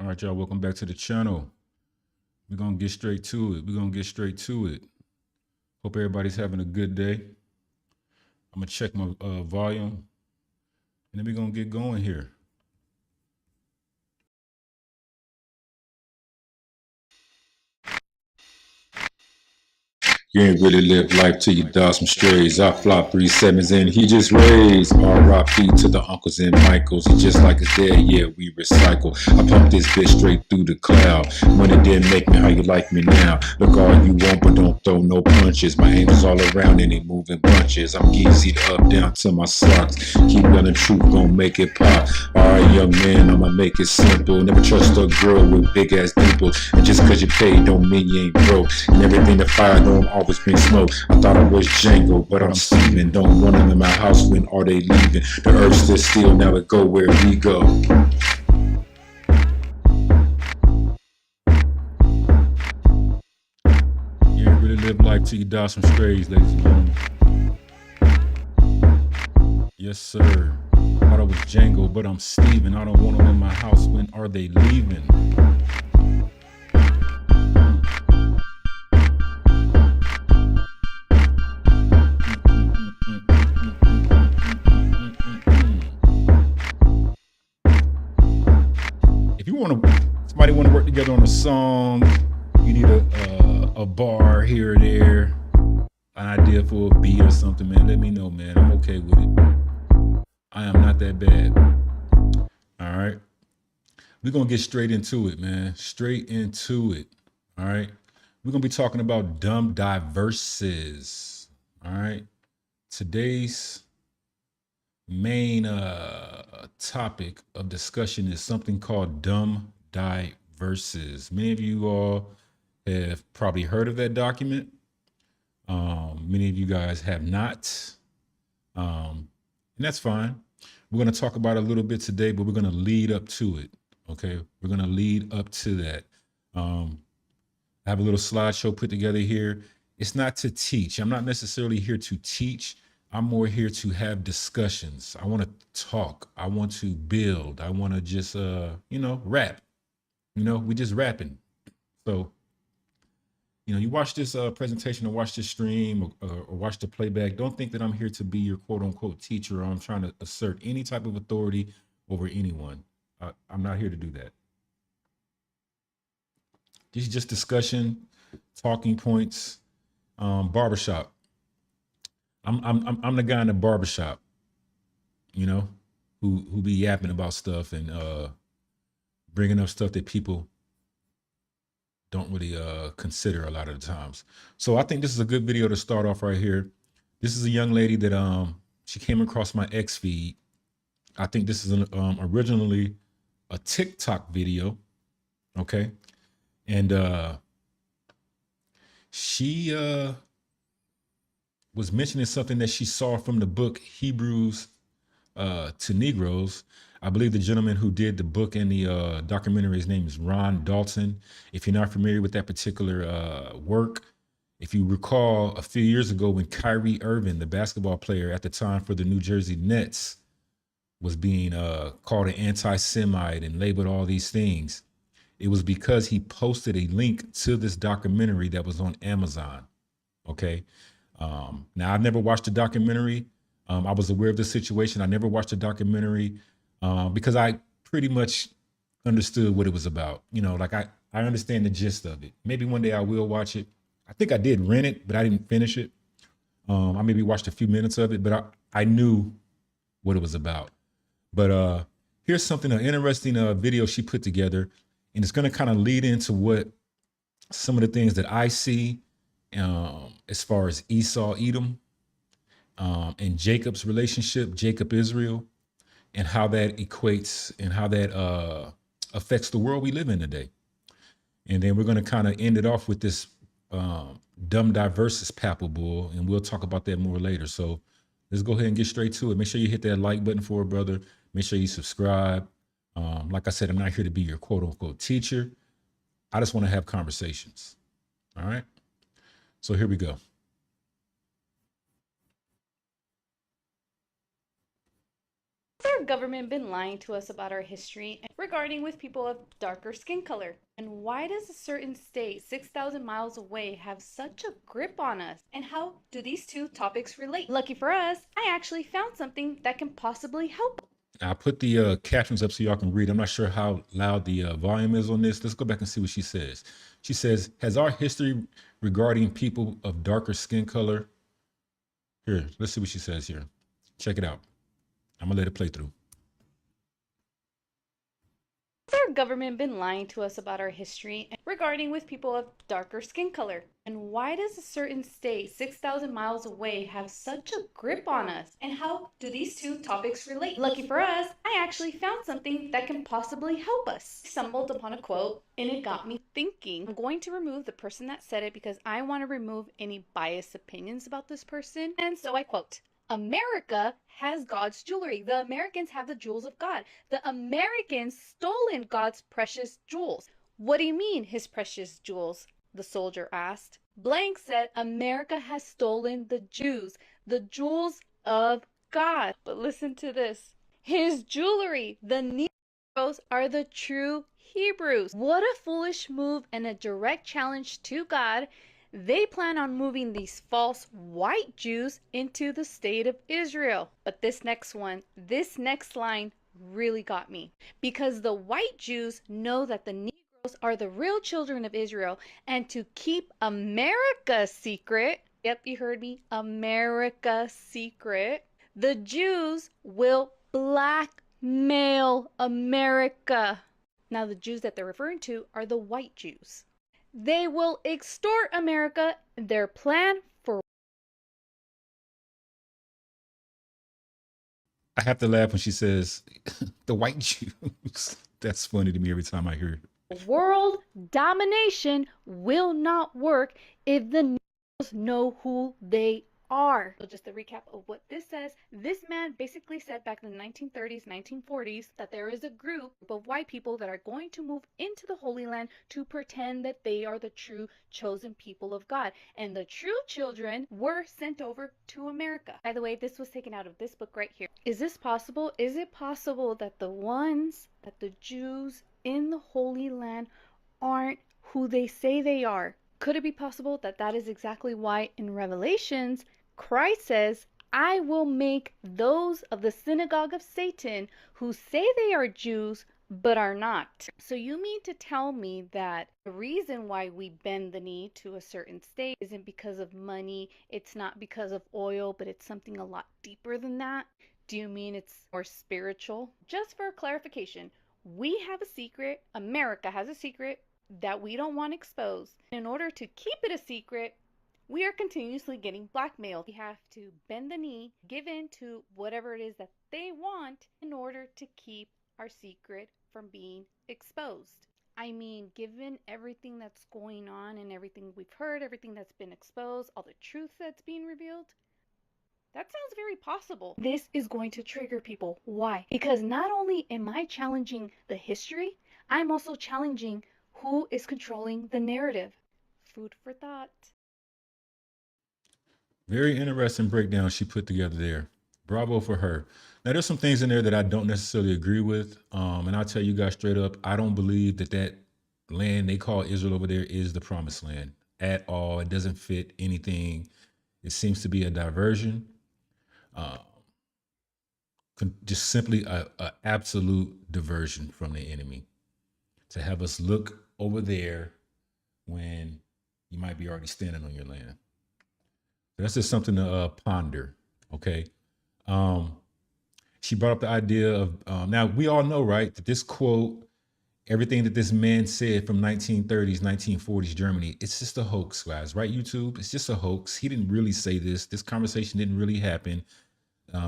right, y'all, welcome back to the channel. We're gonna get straight to it. Hope everybody's having a good day. I'm gonna check my volume, and then we're gonna get going here. You ain't really live life till you die some strays. I flop 3 7s and he just raised. R.I.P. to the uncles and Michaels. He just like his dad, yeah, we recycle. I pump this bitch straight through the cloud. When it didn't make me, how you like me now? Look all you want, but don't throw no punches. My angels all around and they moving bunches. I'm easy to up down to my socks. Keep telling truth, gon' make it pop. Alright, young man, I'ma make it simple. Never trust a girl with big ass dimples. And just cause you paid don't mean you ain't broke. And everything that fire don't always bring smoke. I thought I was Django, but I'm Steven. Don't run into my house, when are they leaving? The earth stood still, now it go where we go. You ain't really live life till you die some strays, ladies and gentlemen. Yes, sir. Thought I was Django, but I'm Steven. I don't want them in my house, when are they leaving? If you somebody want to work together on a song, you need a bar here or there, an idea for a beat or something, man, let me know, man. I'm okay with it. I am not that bad. All right. We're going to get straight into it, man. Straight into it. All right. We're going to be talking about Dum Diversas. All right. Today's main topic of discussion is something called Dum Diversas. Many of you all have probably heard of that document. Many of you guys have not. And that's fine. We're going to talk about it a little bit today, but we're going to lead up to it. Okay. We're going to lead up to that. I have a little slideshow put together here. It's not to teach. I'm not necessarily here to teach. I'm more here to have discussions. I want to talk. I want to build. I want to just, rap. We just rapping. So, you watch this presentation or watch this stream or watch the playback. Don't think that I'm here to be your quote unquote teacher, or I'm trying to assert any type of authority over anyone. I'm not here to do that. This is just discussion, talking points, barbershop. I'm the guy in the barbershop, who be yapping about stuff and bringing up stuff that people don't really consider a lot of the times. So I think this is a good video to start off right here. This is a young lady that she came across my X feed. I think this is originally a TikTok video, okay? And she was mentioning something that she saw from the book Hebrews to Negroes. I believe the gentleman who did the book and the documentary, his name is Ron Dalton. If you're not familiar with that particular work, if you recall a few years ago when Kyrie Irving, the basketball player at the time for the New Jersey Nets, was being called an anti-Semite and labeled all these things, it was because he posted a link to this documentary that was on Amazon. Okay. Now, I've never watched the documentary. I was aware of the situation. I never watched the documentary because I pretty much understood what it was about. I understand the gist of it. Maybe one day I will watch it. I think I did rent it, but I didn't finish it. I maybe watched a few minutes of it, but I knew what it was about. But here's something, an interesting video she put together, and it's going to kind of lead into what some of the things that I see as far as Esau, Edom, and Jacob's relationship, Jacob, Israel, and how that equates and how that affects the world we live in today. And then we're going to kind of end it off with this Dum Diversas papal bull, and we'll talk about that more later. So let's go ahead and get straight to it. Make sure you hit that like button for it, brother. Make sure you subscribe. Like I said, I'm not here to be your quote unquote teacher. I just want to have conversations. All right. So here we go. our government been lying to us about our history regarding with people of darker skin color? And why does a certain state 6,000 miles away have such a grip on us? And how do these two topics relate? Lucky for us, I actually found something that can possibly help. I put the captions up so y'all can read. I'm not sure how loud the volume is on this. Let's go back and see what she says. She says, has our history regarding people of darker skin color? Here, let's see what she says here. Check it out. I'm gonna let it play through. Our government been lying to us about our history regarding with people of darker skin color? And why does a certain state 6,000 miles away have such a grip on us? And how do these two topics relate? Lucky for us, I actually found something that can possibly help us. I stumbled upon a quote and it got me thinking. I'm going to remove the person that said it because I want to remove any biased opinions about this person. And so I quote, America has God's jewelry. The Americans have the jewels of God. The Americans stolen God's precious jewels. What do you mean, his precious jewels? The soldier asked. Blank said, America has stolen the Jews, the jewels of God. But listen to this. His jewelry, the Negroes, are the true Hebrews. What a foolish move and a direct challenge to God. They plan on moving these false white Jews into the state of Israel. But this next line really got me. Because the white Jews know that the Negroes are the real children of Israel. And to keep America secret, yep, you heard me, America secret, the Jews will blackmail America. Now, the Jews that they're referring to are the white Jews. They will extort America. Their plan for... I have to laugh when she says the white Jews. That's funny to me every time I hear it. World domination will not work if the Negroes know who they are. So just a recap of what this says. This man basically said back in the 1930s, 1940s that there is a group of white people that are going to move into the Holy Land to pretend that they are the true chosen people of God. And the true children were sent over to America. By the way, this was taken out of this book right here. Is this possible? Is it possible that the Jews in the Holy Land aren't who they say they are? Could it be possible that that is exactly why in Revelations Christ says, I will make those of the synagogue of Satan who say they are Jews but are not? So you mean to tell me that the reason why we bend the knee to a certain state isn't because of money, it's not because of oil, but it's something a lot deeper than that? Do you mean it's more spiritual? Just for clarification, we have a secret, America has a secret that we don't want exposed. In order to keep it a secret, we are continuously getting blackmailed. We have to bend the knee, give in to whatever it is that they want in order to keep our secret from being exposed. I mean, given everything that's going on and everything we've heard, everything that's been exposed, all the truth that's being revealed, that sounds very possible. This is going to trigger people. Why? Because not only am I challenging the history, I'm also challenging who is controlling the narrative. Food for thought. Very interesting breakdown she put together there. Bravo for her. Now, there's some things in there that I don't necessarily agree with. And I'll tell you guys straight up, I don't believe that land they call Israel over there is the promised land at all. It doesn't fit anything. It seems to be a diversion. Just simply a absolute diversion from the enemy to have us look over there when you might be already standing on your land. That's just something to ponder. Okay. She brought up the idea of now we all know, right, that this quote, everything that this man said from 1930s, 1940s Germany, it's just a hoax, guys, right? YouTube, it's just a hoax. He didn't really say this. This conversation didn't really happen.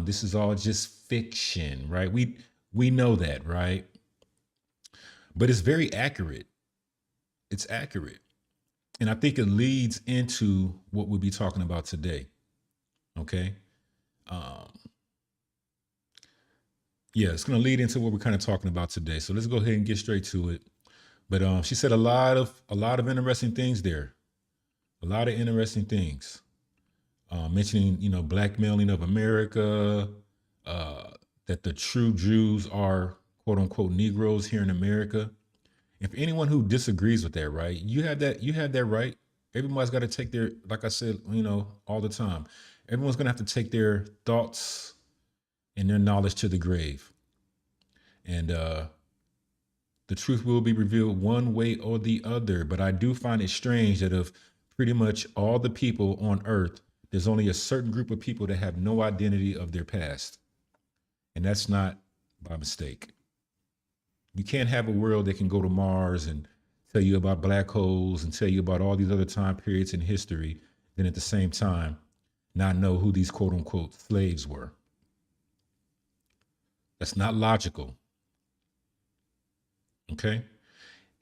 This is all just fiction, right? We know that, right? But it's very accurate. It's accurate. And I think it leads into what we'll be talking about today. Okay. Yeah, it's going to lead into what we're kind of talking about today. So let's go ahead and get straight to it. But she said a lot of interesting things there. A lot of interesting things. Mentioning, blackmailing of America, that the true Jews are quote unquote Negroes here in America. If anyone who disagrees with that, right, you have that right. Everybody's got to take their, like I said, all the time. Everyone's gonna have to take their thoughts and their knowledge to the grave. And the truth will be revealed one way or the other. But I do find it strange that of pretty much all the people on earth, there's only a certain group of people that have no identity of their past. And that's not by mistake. You can't have a world that can go to Mars and tell you about black holes and tell you about all these other time periods in history, then at the same time, not know who these quote unquote slaves were. That's not logical. Okay.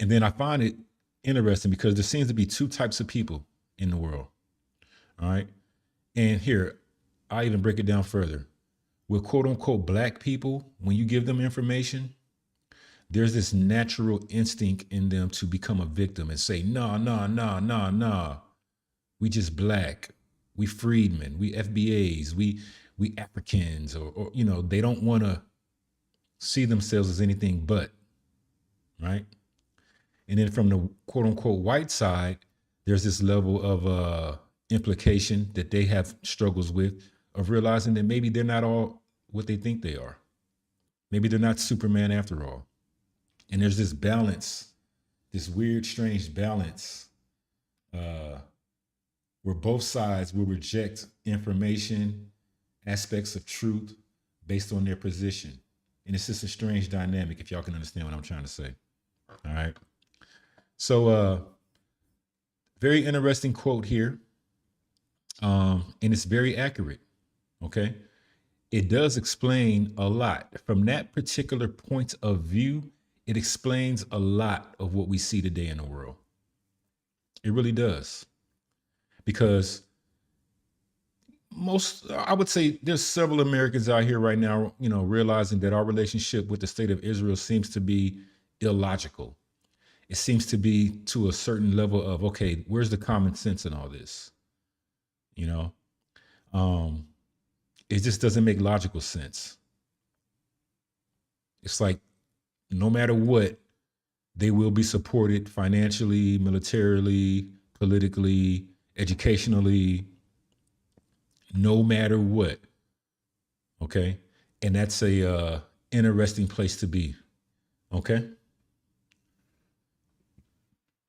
And then I find it interesting because there seems to be two types of people in the world. All right. And here, I even break it down further. With quote unquote black people, when you give them information, there's this natural instinct in them to become a victim and say, nah. We just black. We freedmen. We FBAs. We Africans. Or they don't want to see themselves as anything but. Right. And then from the quote unquote white side, there's this level of implication that they have struggles with, of realizing that maybe they're not all what they think they are. Maybe they're not Superman after all. And there's this balance, this weird, strange balance, where both sides will reject information, aspects of truth based on their position. And it's just a strange dynamic, if y'all can understand what I'm trying to say. All right. So, very interesting quote here. And it's very accurate. Okay. It does explain a lot. From that particular point of view, it explains a lot of what we see today in the world. It really does. Because I would say there's several Americans out here right now, realizing that our relationship with the state of Israel seems to be illogical. It seems to be to a certain level of, okay, where's the common sense in all this? It just doesn't make logical sense. It's like, no matter what, they will be supported financially, militarily, politically, educationally, no matter what. Okay. And that's a interesting place to be. Okay.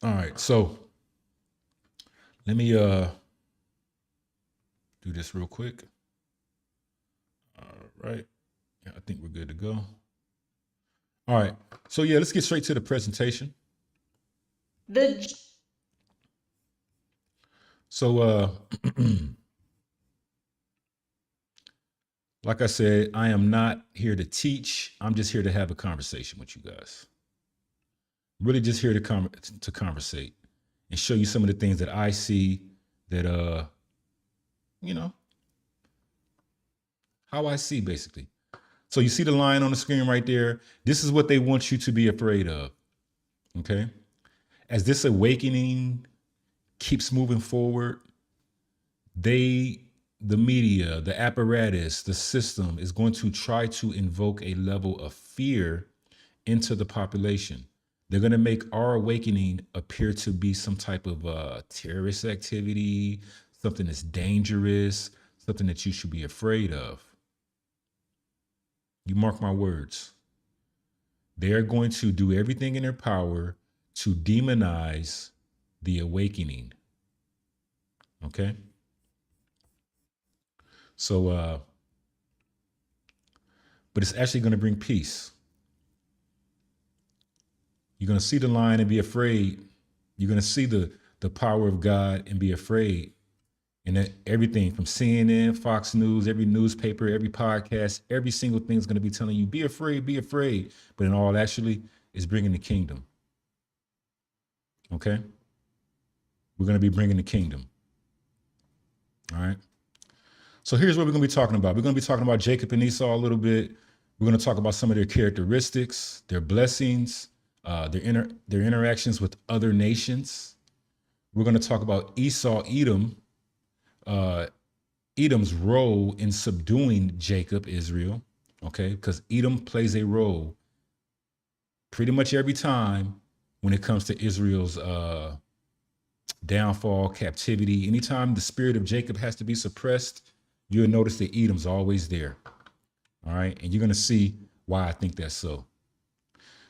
All right. So let me do this real quick. All right. Yeah, I think we're good to go. All right. So yeah, let's get straight to the presentation. So like I said, I am not here to teach. I'm just here to have a conversation with you guys. Really just here to conversate and show you some of the things that I see that how I see basically. So you see the line on the screen right there. This is what they want you to be afraid of. Okay. As this awakening keeps moving forward, the media, the apparatus, the system is going to try to invoke a level of fear into the population. They're going to make our awakening appear to be some type of terrorist activity, something that's dangerous, something that you should be afraid of. You mark my words. They're going to do everything in their power to demonize the awakening. Okay? So, but it's actually going to bring peace. You're going to see the line and be afraid. You're going to see the power of God and be afraid. And that everything from CNN, Fox News, every newspaper, every podcast, every single thing is going to be telling you, be afraid, be afraid. But in all actually is bringing the kingdom. Okay? We're going to be bringing the kingdom. All right? So here's what we're going to be talking about. We're going to be talking about Jacob and Esau a little bit. We're going to talk about some of their characteristics, their blessings, their interactions with other nations. We're going to talk about Edom, Edom's role in subduing Jacob, Israel. okay? Because Edom plays a role pretty much every time when it comes to Israel's downfall, captivity. Anytime the spirit of Jacob has to be suppressed, you'll notice that Edom's always there. All right. And you're going to see why I think that's so.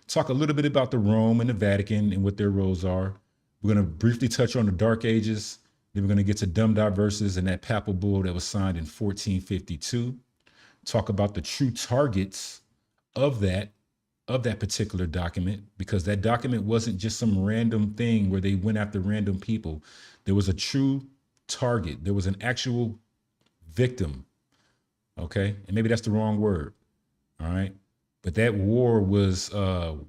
Talk a little bit about the Rome and the Vatican and what their roles are. We're going to briefly touch on the Dark Ages. Then we're going to get to Dum Diversas and that papal bull that was signed in 1452. Talk about the true targets of that particular document, because that document wasn't just some random thing where they went after random people. There was a true target. There was an actual victim. Okay. And maybe that's the wrong word. All right. But that war was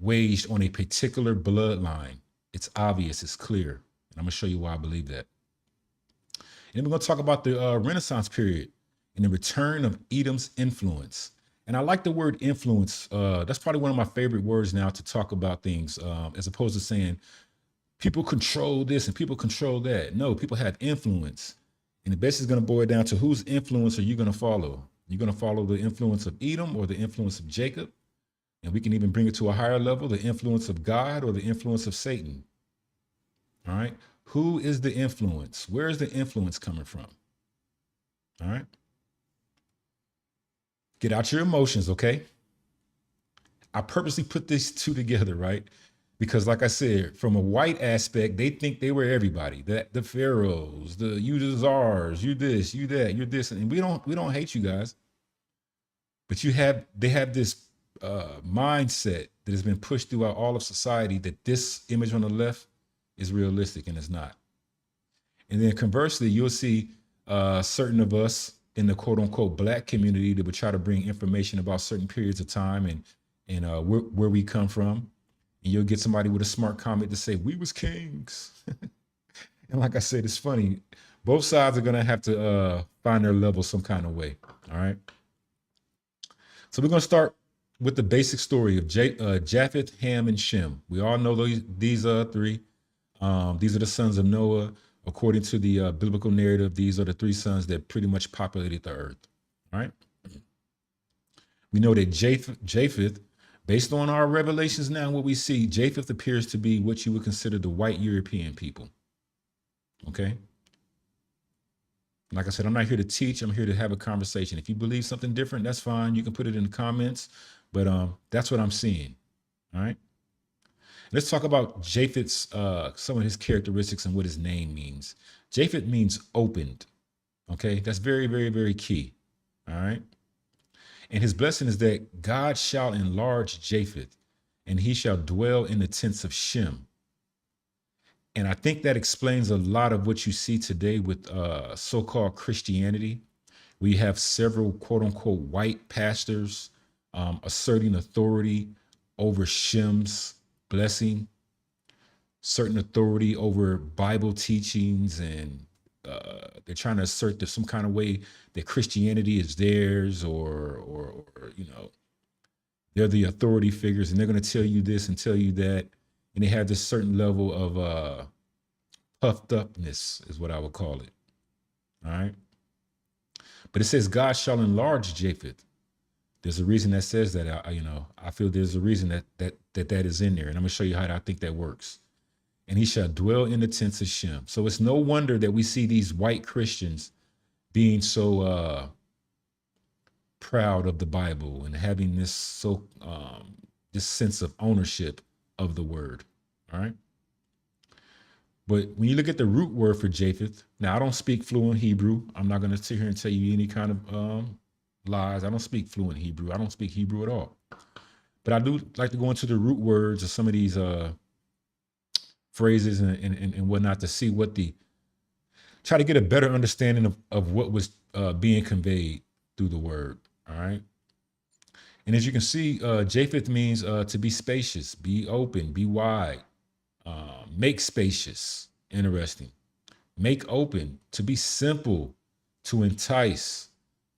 waged on a particular bloodline. It's obvious. It's clear. And I'm going to show you why I believe that. And then we're going to talk about the Renaissance period and the return of Edom's influence. And I like the word influence. That's probably one of my favorite words now to talk about things, as opposed to saying people control this and people control that. No, people have influence. And the best is going to boil down to whose influence are you going to follow? You're going to follow the influence of Edom or the influence of Jacob? And we can even bring it to a higher level, the influence of God or the influence of Satan. All right. Who is the influence? Where is the influence coming from? All right. Get out your emotions, okay? I purposely put these two together, right? Because like I said, from a white aspect, they think they were everybody. That the pharaohs, you the czars, you this, you that, you're this. And we don't hate you guys. But they have this mindset that has been pushed throughout all of society that this image on the left is realistic, and it's not. And then conversely, you'll see certain of us in the quote unquote black community that would try to bring information about certain periods of time and where we come from. And you'll get somebody with a smart comment to say, we was kings. And like I said, it's funny. Both sides are going to have to find their level some kind of way. All right. So we're going to start with the basic story of Japheth, Ham, and Shem. We all know these three. These are the sons of Noah. According to the biblical narrative, these are the three sons that pretty much populated the earth. All right. We know that Japheth, based on our revelations now, what we see, Japheth appears to be what you would consider the white European people. Okay. Like I said, I'm not here to teach. I'm here to have a conversation. If you believe something different, that's fine. You can put it in the comments. But that's what I'm seeing. All right. Let's talk about Japheth's, some of his characteristics and what his name means. Japheth means opened. Okay. That's very, very, very key. All right. And his blessing is that God shall enlarge Japheth, and he shall dwell in the tents of Shem. And I think that explains a lot of what you see today with so-called Christianity. We have several quote unquote white pastors asserting authority over Shem's blessing, certain authority over Bible teachings, and they're trying to assert that some kind of way that Christianity is theirs, or you know, they're the authority figures, and they're going to tell you this and tell you that, and they have this certain level of puffed upness, is what I would call it. All right, but it says God shall enlarge Japheth. There's a reason that says that. I feel there's a reason that is in there, and I'm going to show you how I think that works. And he shall dwell in the tents of Shem. So it's no wonder that we see these white Christians being so proud of the Bible and having this this sense of ownership of the word. All right. But when you look at the root word for Japheth, now I don't speak fluent Hebrew. I'm not going to sit here and tell you any kind of lies. I don't speak fluent Hebrew. I don't speak Hebrew at all. But I do like to go into the root words of some of these phrases and whatnot to see try to get a better understanding of what was being conveyed through the word. All right. And as you can see, Japheth means to be spacious, be open, be wide, make spacious. Interesting. Make open, to be simple, to entice,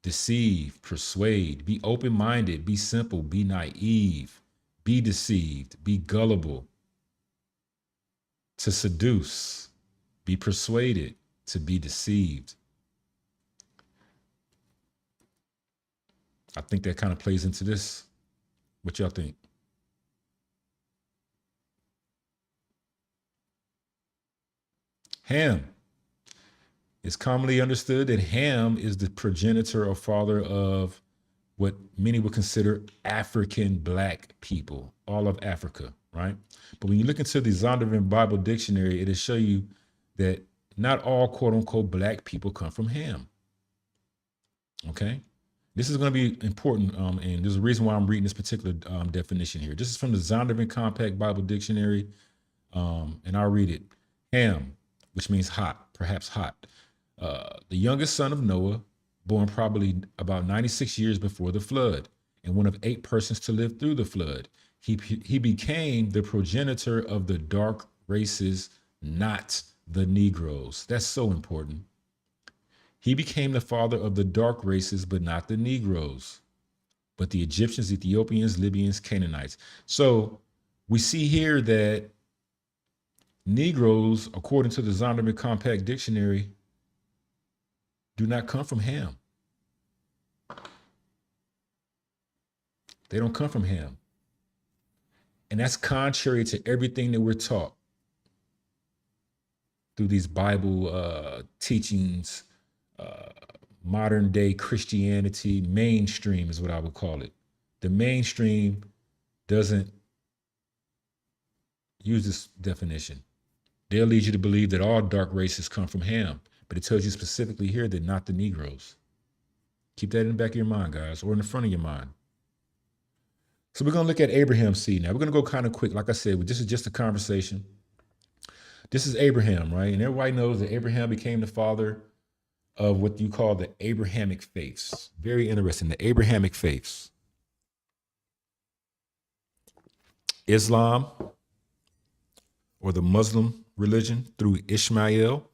deceive, persuade, be open-minded, be simple, be naive, be deceived, be gullible, to seduce, be persuaded, to be deceived. I think that kind of plays into this. What y'all think? Ham. It's commonly understood that Ham is the progenitor or father of what many would consider African black people, all of Africa, right? But when you look into the Zondervan Bible Dictionary, it'll show you that not all quote unquote black people come from Ham. Okay. This is going to be important, and there's a reason why I'm reading this particular definition here. This is from the Zondervan Compact Bible Dictionary, and I'll read it. Ham, which means hot, perhaps hot. The youngest son of Noah, born probably about 96 years before the flood, and one of 8 persons to live through the flood. He became the progenitor of the dark races, not the Negroes. That's so important. He became the father of the dark races, but not the Negroes, but the Egyptians, Ethiopians, Libyans, Canaanites. So we see here that Negroes, according to the Zondervan Compact Dictionary, do not come from Ham. They don't come from Ham. And that's contrary to everything that we're taught through these Bible teachings, modern day Christianity, mainstream is what I would call it. The mainstream doesn't use this definition. They'll lead you to believe that all dark races come from Ham, but it tells you specifically here that not the Negroes. Keep that in the back of your mind, guys, or in the front of your mind. So we're going to look at Abraham's seed now. We're going to go kind of quick. Like I said, this is just a conversation. This is Abraham, right? And everybody knows that Abraham became the father of what you call the Abrahamic faiths. Very interesting, the Abrahamic faiths. Islam, or the Muslim religion through Ishmael.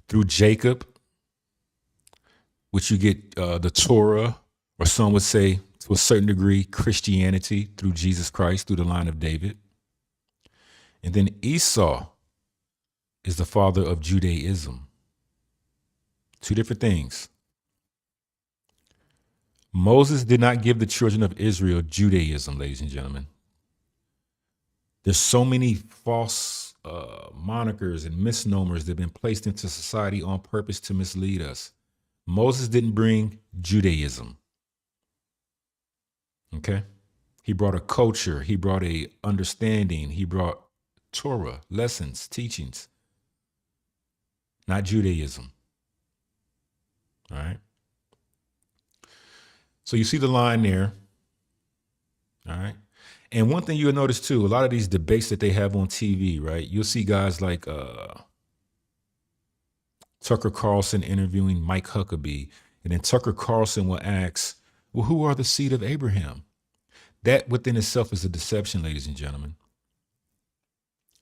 Through Jacob, which you get the Torah, or some would say to a certain degree, Christianity through Jesus Christ, through the line of David. And then Esau is the father of Judaism. 2 different things. Moses did not give the children of Israel Judaism, ladies and gentlemen. There's so many false monikers and misnomers that have been placed into society on purpose to mislead us. Moses didn't bring Judaism. Okay? He brought a culture. He brought a understanding. He brought Torah, lessons, teachings, not Judaism. All right? So you see the line there. All right? And one thing you'll notice too, a lot of these debates that they have on TV, right? You'll see guys like Tucker Carlson interviewing Mike Huckabee. And then Tucker Carlson will ask, well, who are the seed of Abraham? That within itself is a deception, ladies and gentlemen.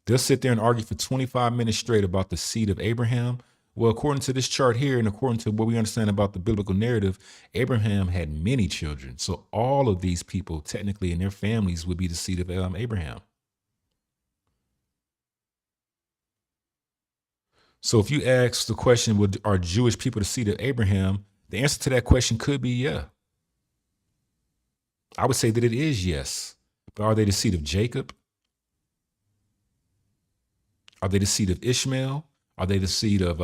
They'll sit there and argue for 25 minutes straight about the seed of Abraham. Well, according to this chart here, and according to what we understand about the biblical narrative, Abraham had many children. So all of these people, technically, and their families would be the seed of Abraham. So if you ask the question, are Jewish people the seed of Abraham? The answer to that question could be yeah. I would say that it is yes. But are they the seed of Jacob? Are they the seed of Ishmael? Are they the seed of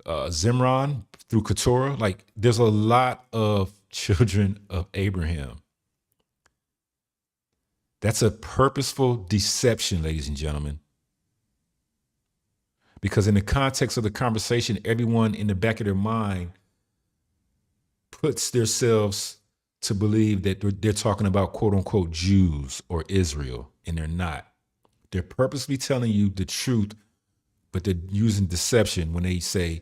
Zimran through Keturah? Like, there's a lot of children of Abraham. That's a purposeful deception, ladies and gentlemen. Because in the context of the conversation, everyone in the back of their mind puts themselves to believe that they're talking about quote unquote Jews or Israel, and they're not. They're purposely telling you the truth, but they're using deception when they say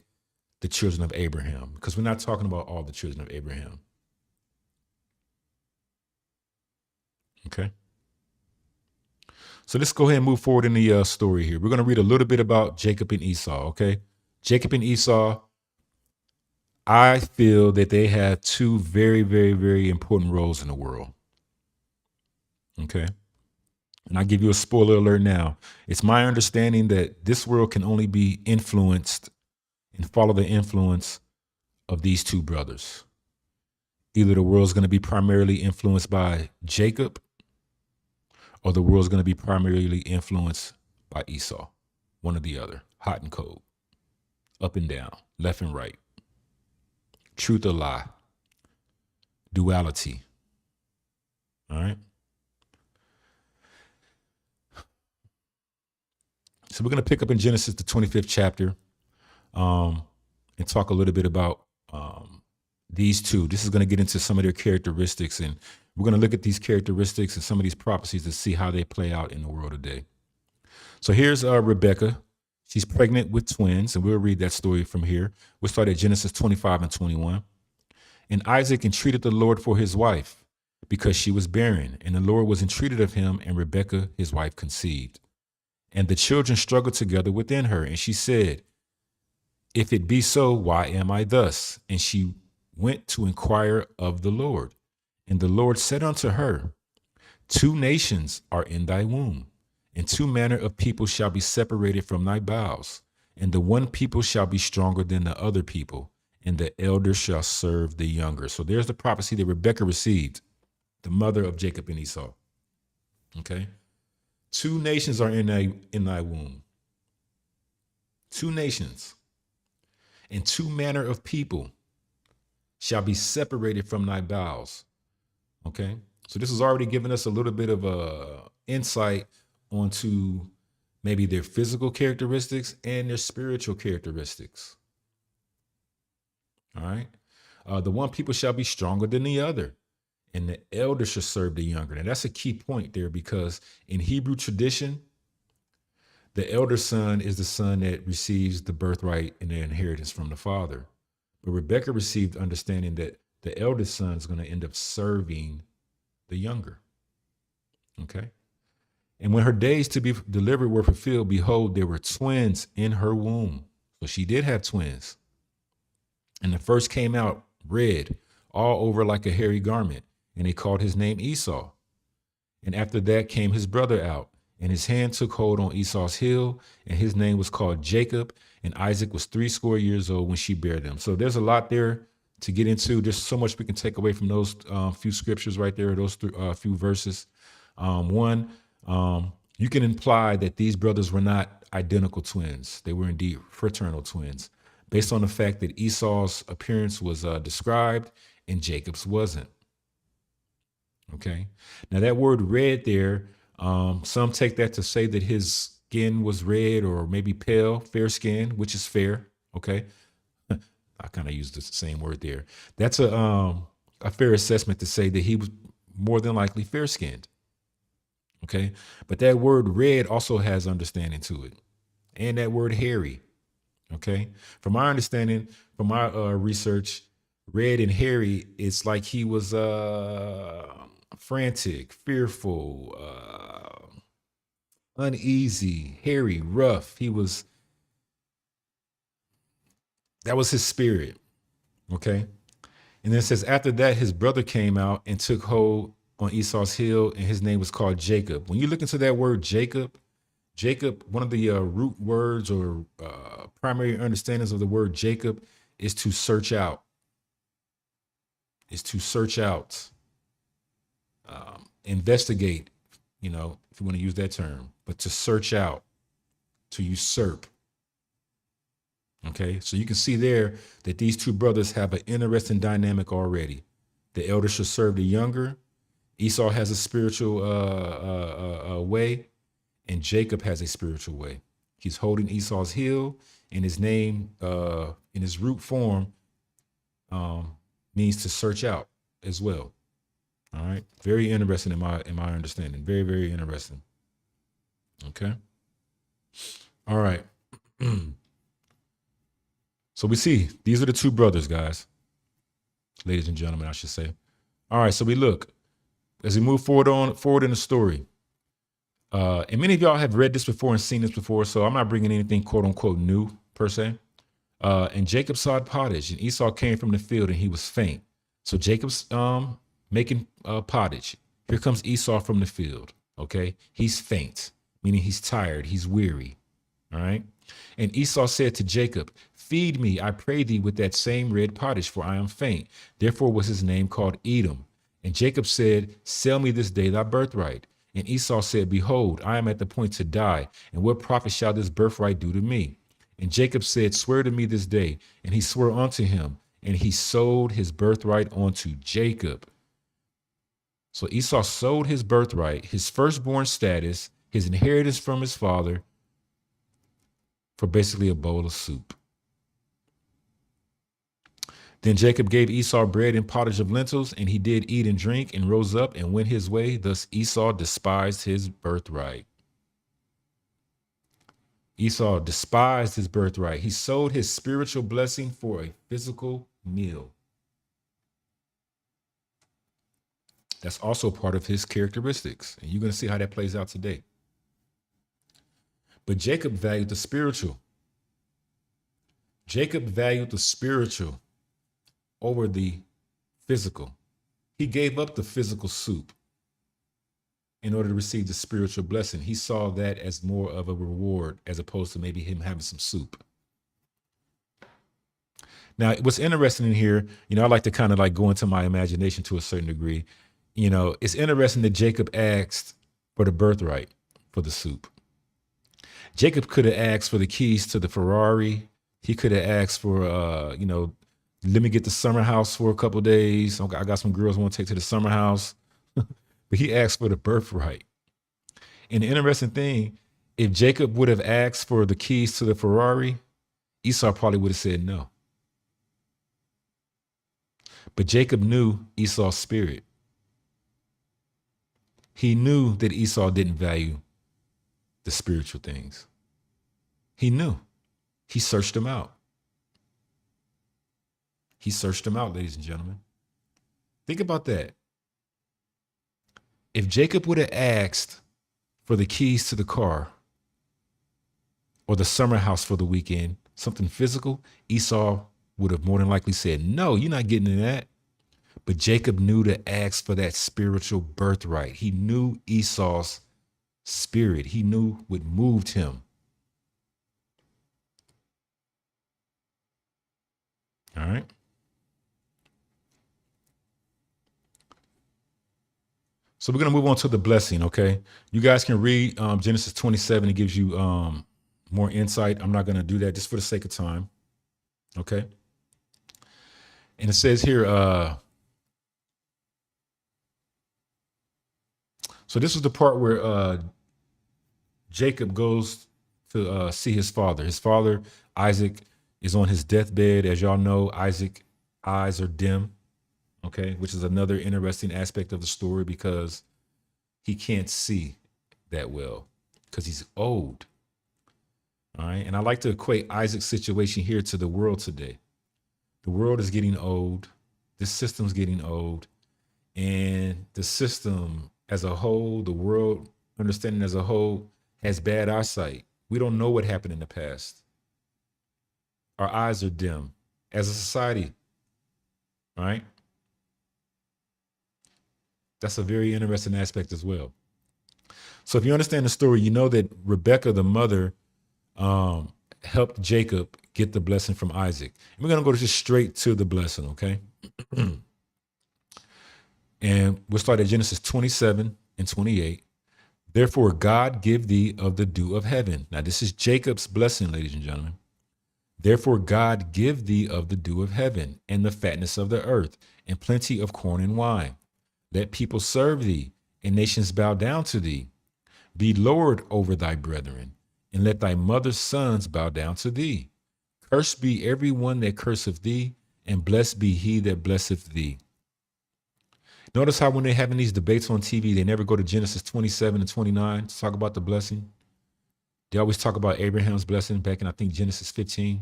the children of Abraham, because we're not talking about all the children of Abraham. Okay. So let's go ahead and move forward in the story here. We're going to read a little bit about Jacob and Esau. Okay. Jacob and Esau, I feel that they have 2 very, very, very important roles in the world. Okay. And I give you a spoiler alert now. It's my understanding that this world can only be influenced and follow the influence of these two brothers. Either the world's going to be primarily influenced by Jacob, or the world's going to be primarily influenced by Esau. One or the other, hot and cold, up and down, left and right, truth or lie, duality. All right. So we're going to pick up in Genesis, the 25th chapter, and talk a little bit about these two. This is going to get into some of their characteristics, and we're going to look at these characteristics and some of these prophecies to see how they play out in the world today. So here's Rebecca. She's pregnant with twins, and we'll read that story from here. We'll start at Genesis 25 and 21. And Isaac entreated the Lord for his wife, because she was barren, and the Lord was entreated of him, and Rebekah his wife conceived. And the children struggled together within her, and she said, if it be so, why am I thus? And she went to inquire of the Lord. And the Lord said unto her, 2 nations are in thy womb, and 2 manner of people shall be separated from thy bowels. And the one people shall be stronger than the other people, and the elder shall serve the younger. So there's the prophecy that Rebekah received, the mother of Jacob and Esau. Okay. 2 nations are in thy womb. 2 nations and 2 manner of people shall be separated from thy bowels. Okay. So this has already given us a little bit of insight onto maybe their physical characteristics and their spiritual characteristics. All right. The one people shall be stronger than the other, and the elder shall serve the younger. And that's a key point there, because in Hebrew tradition, the elder son is the son that receives the birthright and the inheritance from the father. But Rebekah received understanding that the eldest son is going to end up serving the younger. Okay. And when her days to be delivered were fulfilled, behold, there were twins in her womb. So she did have twins. And the first came out red, all over like a hairy garment, and they called his name Esau. And after that came his brother out, and his hand took hold on Esau's heel, and his name was called Jacob. And Isaac was 80 years old when she bare them. So there's a lot there to get into. There's so much we can take away from those few scriptures right there, those few verses. One, you can imply that these brothers were not identical twins. They were indeed fraternal twins, based on the fact that Esau's appearance was described and Jacob's wasn't. Okay. Now that word red there, some take that to say that his skin was red or maybe pale, fair skin, which is fair. Okay. I kind of used the same word there. That's a fair assessment to say that he was more than likely fair skinned. Okay. But that word red also has understanding to it. And that word hairy. Okay. From my understanding, from my research, red and hairy, it's like he was frantic, fearful, uneasy, hairy, rough. That was his spirit. Okay. And then it says, after that, his brother came out and took hold on Esau's heel, and his name was called Jacob. When you look into that word Jacob, one of the root words or primary understandings of the word Jacob is to search out. Is to search out, investigate, if you want to use that term, but to search out, to usurp. Okay, so you can see there that these two brothers have an interesting dynamic already. The elder shall serve the younger. Esau has a spiritual way, and Jacob has a spiritual way. He's holding Esau's heel, and his name, in his root form, means to search out as well. All right, very interesting in my understanding. Very, very interesting. Okay. All right. So we see these are the two brothers, guys. Ladies and gentlemen, I should say. All right, so we look as we move forward in the story. And many of y'all have read this before and seen this before, so I'm not bringing anything quote unquote new per se. And Jacob sawed pottage, and Esau came from the field, and he was faint. So Jacob's making pottage. Here comes Esau from the field. Okay. He's faint, meaning he's tired. He's weary. All right. And Esau said to Jacob, feed me, I pray thee, with that same red pottage, for I am faint. Therefore was his name called Edom. And Jacob said, sell me this day thy birthright. And Esau said, behold, I am at the point to die. And what profit shall this birthright do to me? And Jacob said, swear to me this day. And he swore unto him. And he sold his birthright unto Jacob. So Esau sold his birthright, his firstborn status, his inheritance from his father, for basically a bowl of soup. Then Jacob gave Esau bread and pottage of lentils, and he did eat and drink, and rose up and went his way. Thus Esau despised his birthright. Esau despised his birthright. He sold his spiritual blessing for a physical meal. That's also part of his characteristics. And you're going to see how that plays out today. But Jacob valued the spiritual. Jacob valued the spiritual over the physical. He gave up the physical soup in order to receive the spiritual blessing. He saw that as more of a reward as opposed to maybe him having some soup. Now, what's interesting in here, I like to kind of like go into my imagination to a certain degree. It's interesting that Jacob asked for the birthright for the soup. Jacob could have asked for the keys to the Ferrari. He could have asked for, let me get the summer house for a couple of days. I got some girls I want to take to the summer house. But he asked for the birthright. And the interesting thing, if Jacob would have asked for the keys to the Ferrari, Esau probably would have said no. But Jacob knew Esau's spirit. He knew that Esau didn't value the spiritual things. He knew. He searched them out. He searched them out, ladies and gentlemen. Think about that. If Jacob would have asked for the keys to the car or the summer house for the weekend, something physical, Esau would have more than likely said, no, you're not getting in that. But Jacob knew to ask for that spiritual birthright. He knew Esau's spirit. He knew what moved him. All right. So we're going to move on to the blessing, okay? You guys can read Genesis 27. It gives you more insight. I'm not going to do that just for the sake of time, okay? And it says here, so this is the part where Jacob goes to see his father. His father, Isaac, is on his deathbed. As y'all know, Isaac's eyes are dim. Okay, which is another interesting aspect of the story because he can't see that well because he's old. All right, and I like to equate Isaac's situation here to the world today. The world is getting old. This system's getting old. And the system as a whole, the world understanding as a whole, has bad eyesight. We don't know what happened in the past. Our eyes are dim as a society. All right. That's a very interesting aspect as well. So if you understand the story, you know that Rebekah, the mother, helped Jacob get the blessing from Isaac. And we're going to go just straight to the blessing, okay? And we'll start at Genesis 27 and 28. Therefore, God give thee of the dew of heaven. Now, this is Jacob's blessing, ladies and gentlemen. Therefore, God give thee of the dew of heaven and the fatness of the earth and plenty of corn and wine. Let people serve thee, and nations bow down to thee. Be Lord over thy brethren, and let thy mother's sons bow down to thee. Cursed be every one that curseth thee, and blessed be he that blesseth thee. Notice how when they're having these debates on TV, they never go to Genesis 27 and 29 to talk about the blessing. They always talk about Abraham's blessing back in, I think, Genesis 15.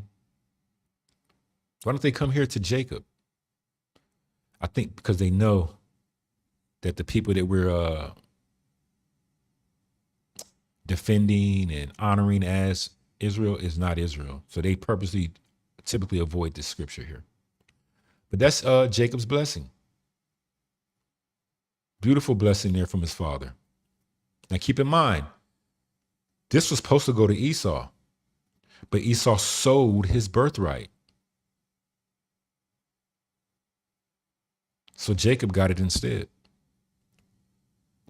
Why don't they come here to Jacob? I think because they know that the people that we're defending and honoring as Israel is not Israel. So they purposely typically avoid this scripture here. But that's Jacob's blessing. Beautiful blessing there from his father. Now keep in mind, this was supposed to go to Esau, but Esau sold his birthright. So Jacob got it instead.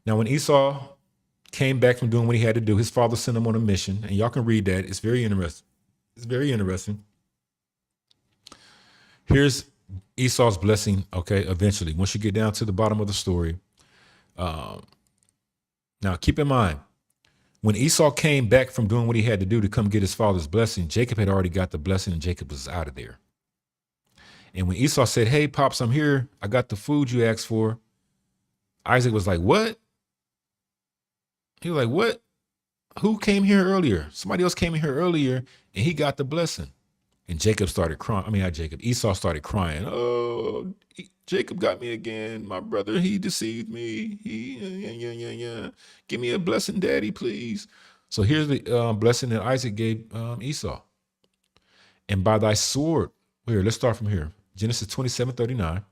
Now, when Esau came back from doing what he had to do, his father sent him on a mission, and y'all can read that. It's very interesting. It's very interesting. Here's Esau's blessing, okay, eventually, once you get down to the bottom of the story. Now, keep in mind, when Esau came back from doing what he had to do to come get his father's blessing, Jacob had already got the blessing, and Jacob was out of there. And when Esau said, hey, Pops, I'm here. I got the food you asked for. Isaac was like, what? He was like, what? Who came here earlier? Somebody else came in here earlier, and he got the blessing. And Jacob started crying. I mean, not Jacob. Esau started crying. Oh, Jacob got me again. My brother, he deceived me. Yeah. Give me a blessing, Daddy, please. So here's the blessing that Isaac gave Esau. And by thy sword, here, let's start from here. Genesis 27:39.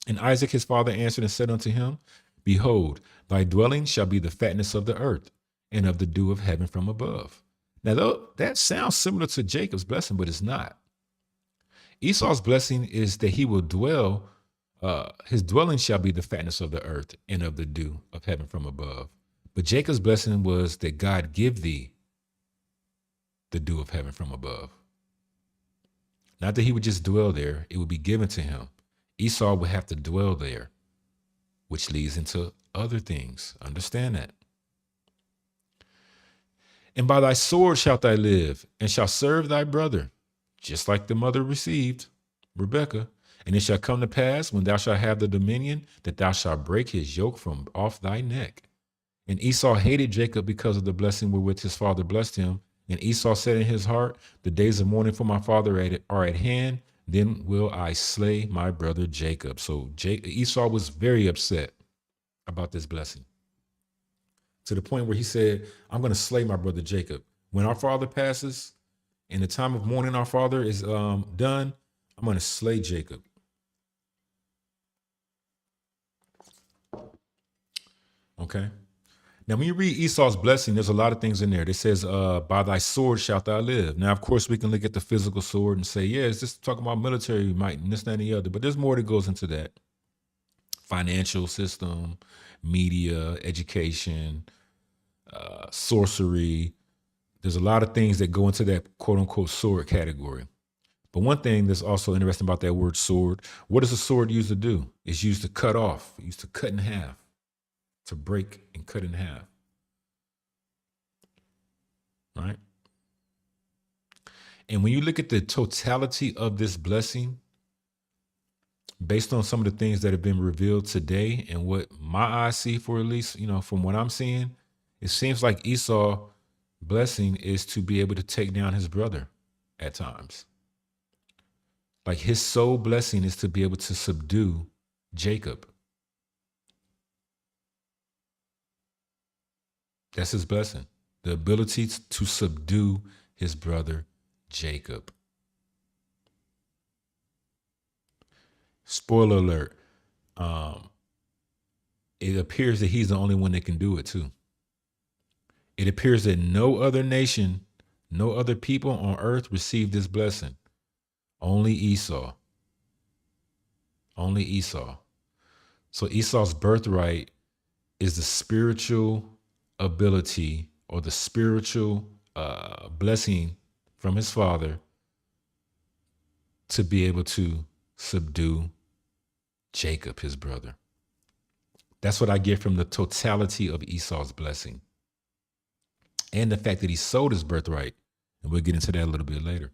And Isaac his father answered and said unto him, behold, thy dwelling shall be the fatness of the earth and of the dew of heaven from above. Now, that sounds similar to Jacob's blessing, but it's not. Esau's blessing is that he will dwell, his dwelling shall be the fatness of the earth and of the dew of heaven from above. But Jacob's blessing was that God give thee the dew of heaven from above. Not that he would just dwell there, it would be given to him. Esau would have to dwell there, which leads into other things. Understand that. And by thy sword shalt thou live, and shalt serve thy brother, just like the mother received, Rebekah. And it shall come to pass, when thou shalt have the dominion, that thou shalt break his yoke from off thy neck. And Esau hated Jacob because of the blessing wherewith his father blessed him. And Esau said in his heart, the days of mourning for my father are at hand. Then will I slay my brother Jacob. So Esau was very upset about this blessing, to the point where he said, I'm going to slay my brother Jacob. When our father passes, and the time of mourning our father is done, I'm going to slay Jacob. Okay. Now, when you read Esau's blessing, there's a lot of things in there. It says, by thy sword shalt thou live. Now, of course, we can look at the physical sword and say, yeah, it's just talking about military might and this, that, and the other. But there's more that goes into that. Financial system, media, education, sorcery. There's a lot of things that go into that quote unquote sword category. But one thing that's also interesting about that word sword, what is a sword used to do? It's used to cut off, used to cut in half, to break and cut in half. Right? And when you look at the totality of this blessing, based on some of the things that have been revealed today and what my eyes see, for at least, from what I'm seeing, it seems like Esau's blessing is to be able to take down his brother at times. Like his sole blessing is to be able to subdue Jacob. That's his blessing. The ability to subdue his brother Jacob. Spoiler alert. It appears that he's the only one that can do it too. It appears that no other nation, no other people on earth received this blessing. Only Esau. Only Esau. So Esau's birthright is the spiritual ability or the spiritual blessing from his father to be able to subdue Jacob, his brother. That's what I get from the totality of Esau's blessing. And the fact that he sold his birthright. And we'll get into that a little bit later.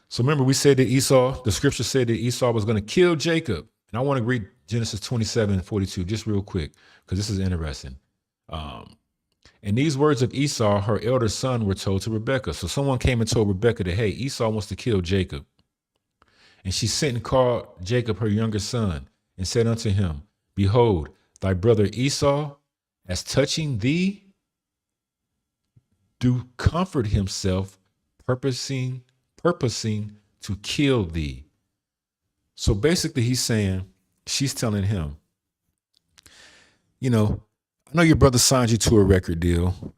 So remember, we said that the scripture said that Esau was going to kill Jacob. And I want to read Genesis 27:42 just real quick, because this is interesting. And these words of Esau, her elder son, were told to Rebekah. So someone came and told Rebekah that, hey, Esau wants to kill Jacob. And she sent and called Jacob, her younger son, and said unto him, behold, thy brother Esau, as touching thee, do comfort himself, purposing to kill thee. So basically she's telling him, you know, I know your brother signed you to a record deal.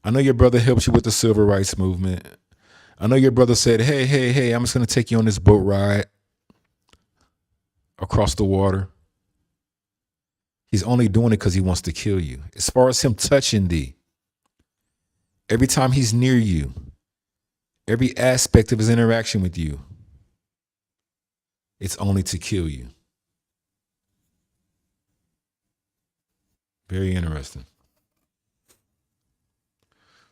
I know your brother helped you with the civil rights movement. I know your brother said, hey, I'm just going to take you on this boat ride across the water. He's only doing it because he wants to kill you. As far as him touching thee, every time he's near you, every aspect of his interaction with you, it's only to kill you. Very interesting.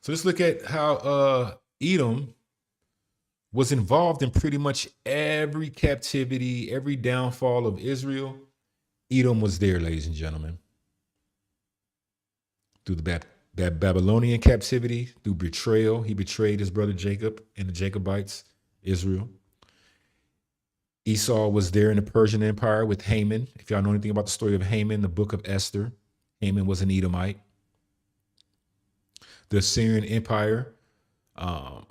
So let's look at how Edom was involved in pretty much every captivity, every downfall of Israel. Edom was there, ladies and gentlemen. Through the Babylonian captivity, through betrayal, he betrayed his brother Jacob and the Jacobites, Israel. Esau was there in the Persian Empire with Haman. If y'all know anything about the story of Haman, the book of Esther, Haman was an Edomite. The Assyrian Empire, the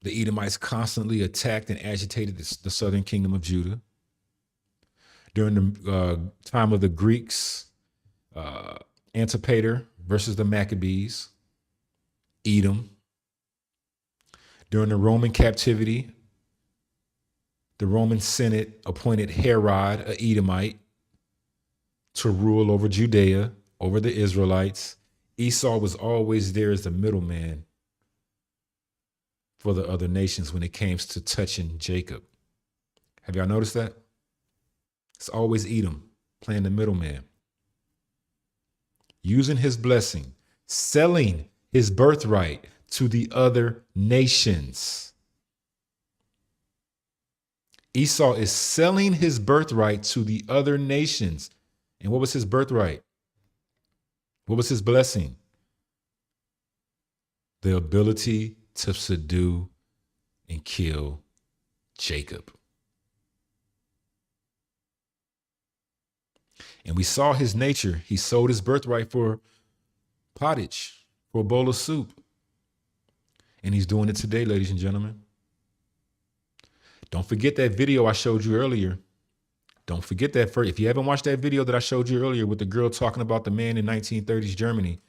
Edomites constantly attacked and agitated the southern kingdom of Judah. During the time of the Greeks, Antipater versus the Maccabees, Edom. During the Roman captivity, the Roman Senate appointed Herod, an Edomite, to rule over Judea, over the Israelites. Esau was always there as the middleman for the other nations when it came to touching Jacob. Have y'all noticed that? It's always Edom playing the middleman, using his blessing, selling his birthright to the other nations. Esau is selling his birthright to the other nations. And what was his birthright? What was his blessing? The ability to subdue and kill Jacob. And we saw his nature. He sold his birthright for pottage, for a bowl of soup. And he's doing it today, ladies and gentlemen. Don't forget that video I showed you earlier. Don't forget that. If you haven't watched that video that I showed you earlier with the girl talking about the man in 1930s Germany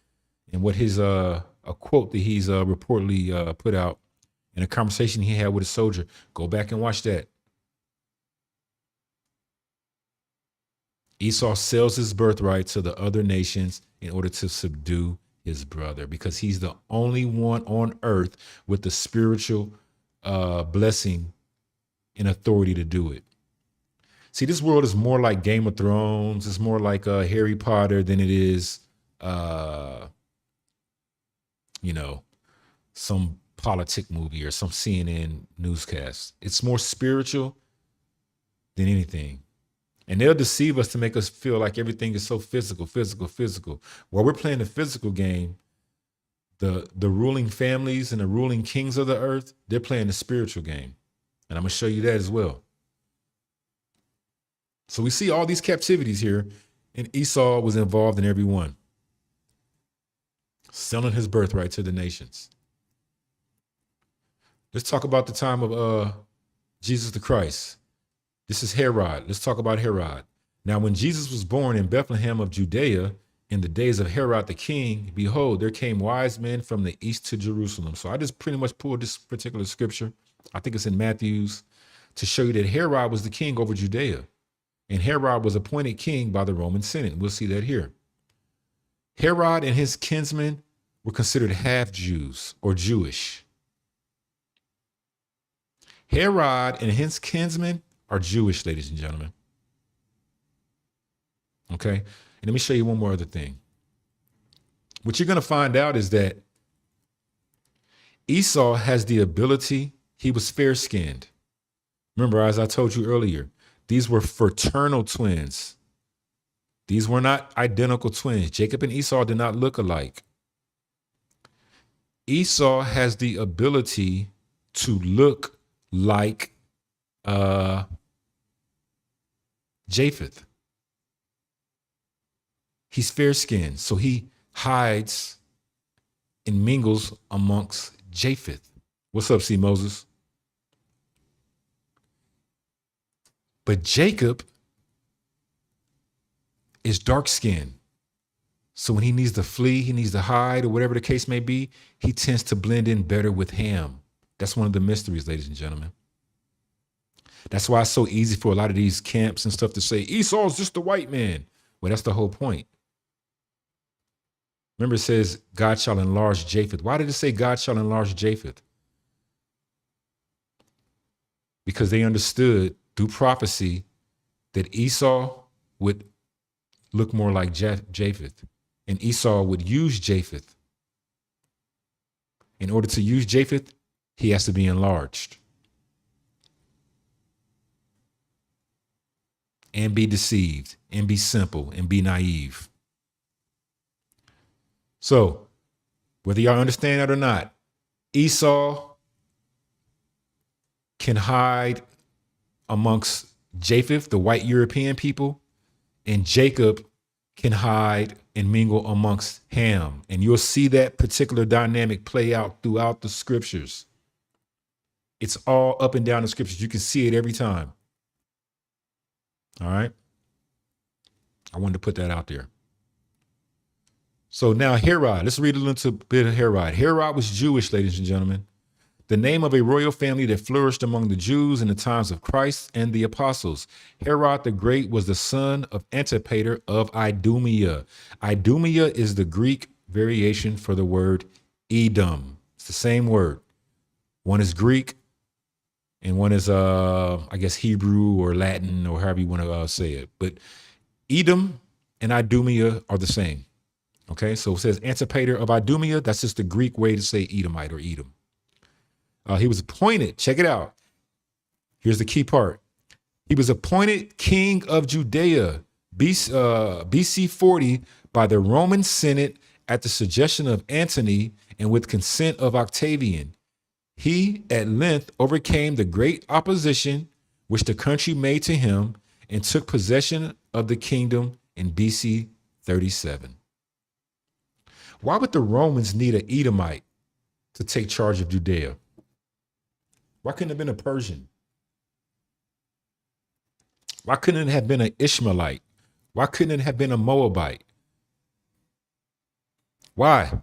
and what his a quote that he's reportedly put out in a conversation he had with a soldier, go back and watch that. Esau sells his birthright to the other nations in order to subdue his brother because he's the only one on earth with the spiritual blessing and authority to do it. See, this world is more like Game of Thrones. It's more like Harry Potter than it is, some politic movie or some CNN newscast. It's more spiritual than anything. And they'll deceive us to make us feel like everything is so physical. While we're playing the physical game, the ruling families and the ruling kings of the earth, they're playing the spiritual game. And I'm going to show you that as well. So we see all these captivities here, and Esau was involved in every one, selling his birthright to the nations. Let's talk about the time of Jesus the Christ. This is Herod. Let's talk about Herod. Now, when Jesus was born in Bethlehem of Judea, in the days of Herod the king, behold, there came wise men from the east to Jerusalem. So I just pretty much pulled this particular scripture. I think it's in Matthew's, to show you that Herod was the king over Judea. And Herod was appointed king by the Roman Senate. We'll see that here. Herod and his kinsmen were considered half Jews or Jewish. Herod and his kinsmen are Jewish, ladies and gentlemen. Okay. And let me show you one more other thing. What you're going to find out is that Esau has the ability, he was fair-skinned. Remember, as I told you earlier, these were fraternal twins. These were not identical twins. Jacob and Esau did not look alike. Esau has the ability to look like Japheth. He's fair-skinned, so he hides and mingles amongst Japheth. What's up, C. Moses? But Jacob is dark-skinned. So when he needs to flee, he needs to hide, or whatever the case may be, he tends to blend in better with Ham. That's one of the mysteries, ladies and gentlemen. That's why it's so easy for a lot of these camps and stuff to say Esau's just the white man. Well, that's the whole point. Remember, it says God shall enlarge Japheth. Why did it say God shall enlarge Japheth? Because they understood through prophecy that Esau would look more like Japheth, and Esau would use Japheth. In order to use Japheth, he has to be enlarged and be deceived and be simple and be naive. So whether y'all understand that or not, Esau can hide amongst Japheth, the white European people, and Jacob can hide and mingle amongst Ham. And you'll see that particular dynamic play out throughout the scriptures. It's all up and down the scriptures. You can see it every time. All right. I wanted to put that out there. So now Herod, let's read a little bit of Herod. Herod was Jewish, ladies and gentlemen. The name of a royal family that flourished among the Jews in the times of Christ and the apostles. Herod the Great was the son of Antipater of Idumea. Idumea is the Greek variation for the word Edom. It's the same word. One is Greek and one is, I guess, Hebrew or Latin or however you want to say it. But Edom and Idumea are the same. Okay, so it says Antipater of Idumea. That's just the Greek way to say Edomite or Edom. He was appointed, check it out. Here's the key part. He was appointed king of Judea, BC 40, by the Roman Senate at the suggestion of Antony and with consent of Octavian. He at length overcame the great opposition which the country made to him and took possession of the kingdom in BC 37. Why would the Romans need an Edomite to take charge of Judea? Why couldn't it have been a Persian? Why couldn't it have been an Ishmaelite? Why couldn't it have been a Moabite? Why?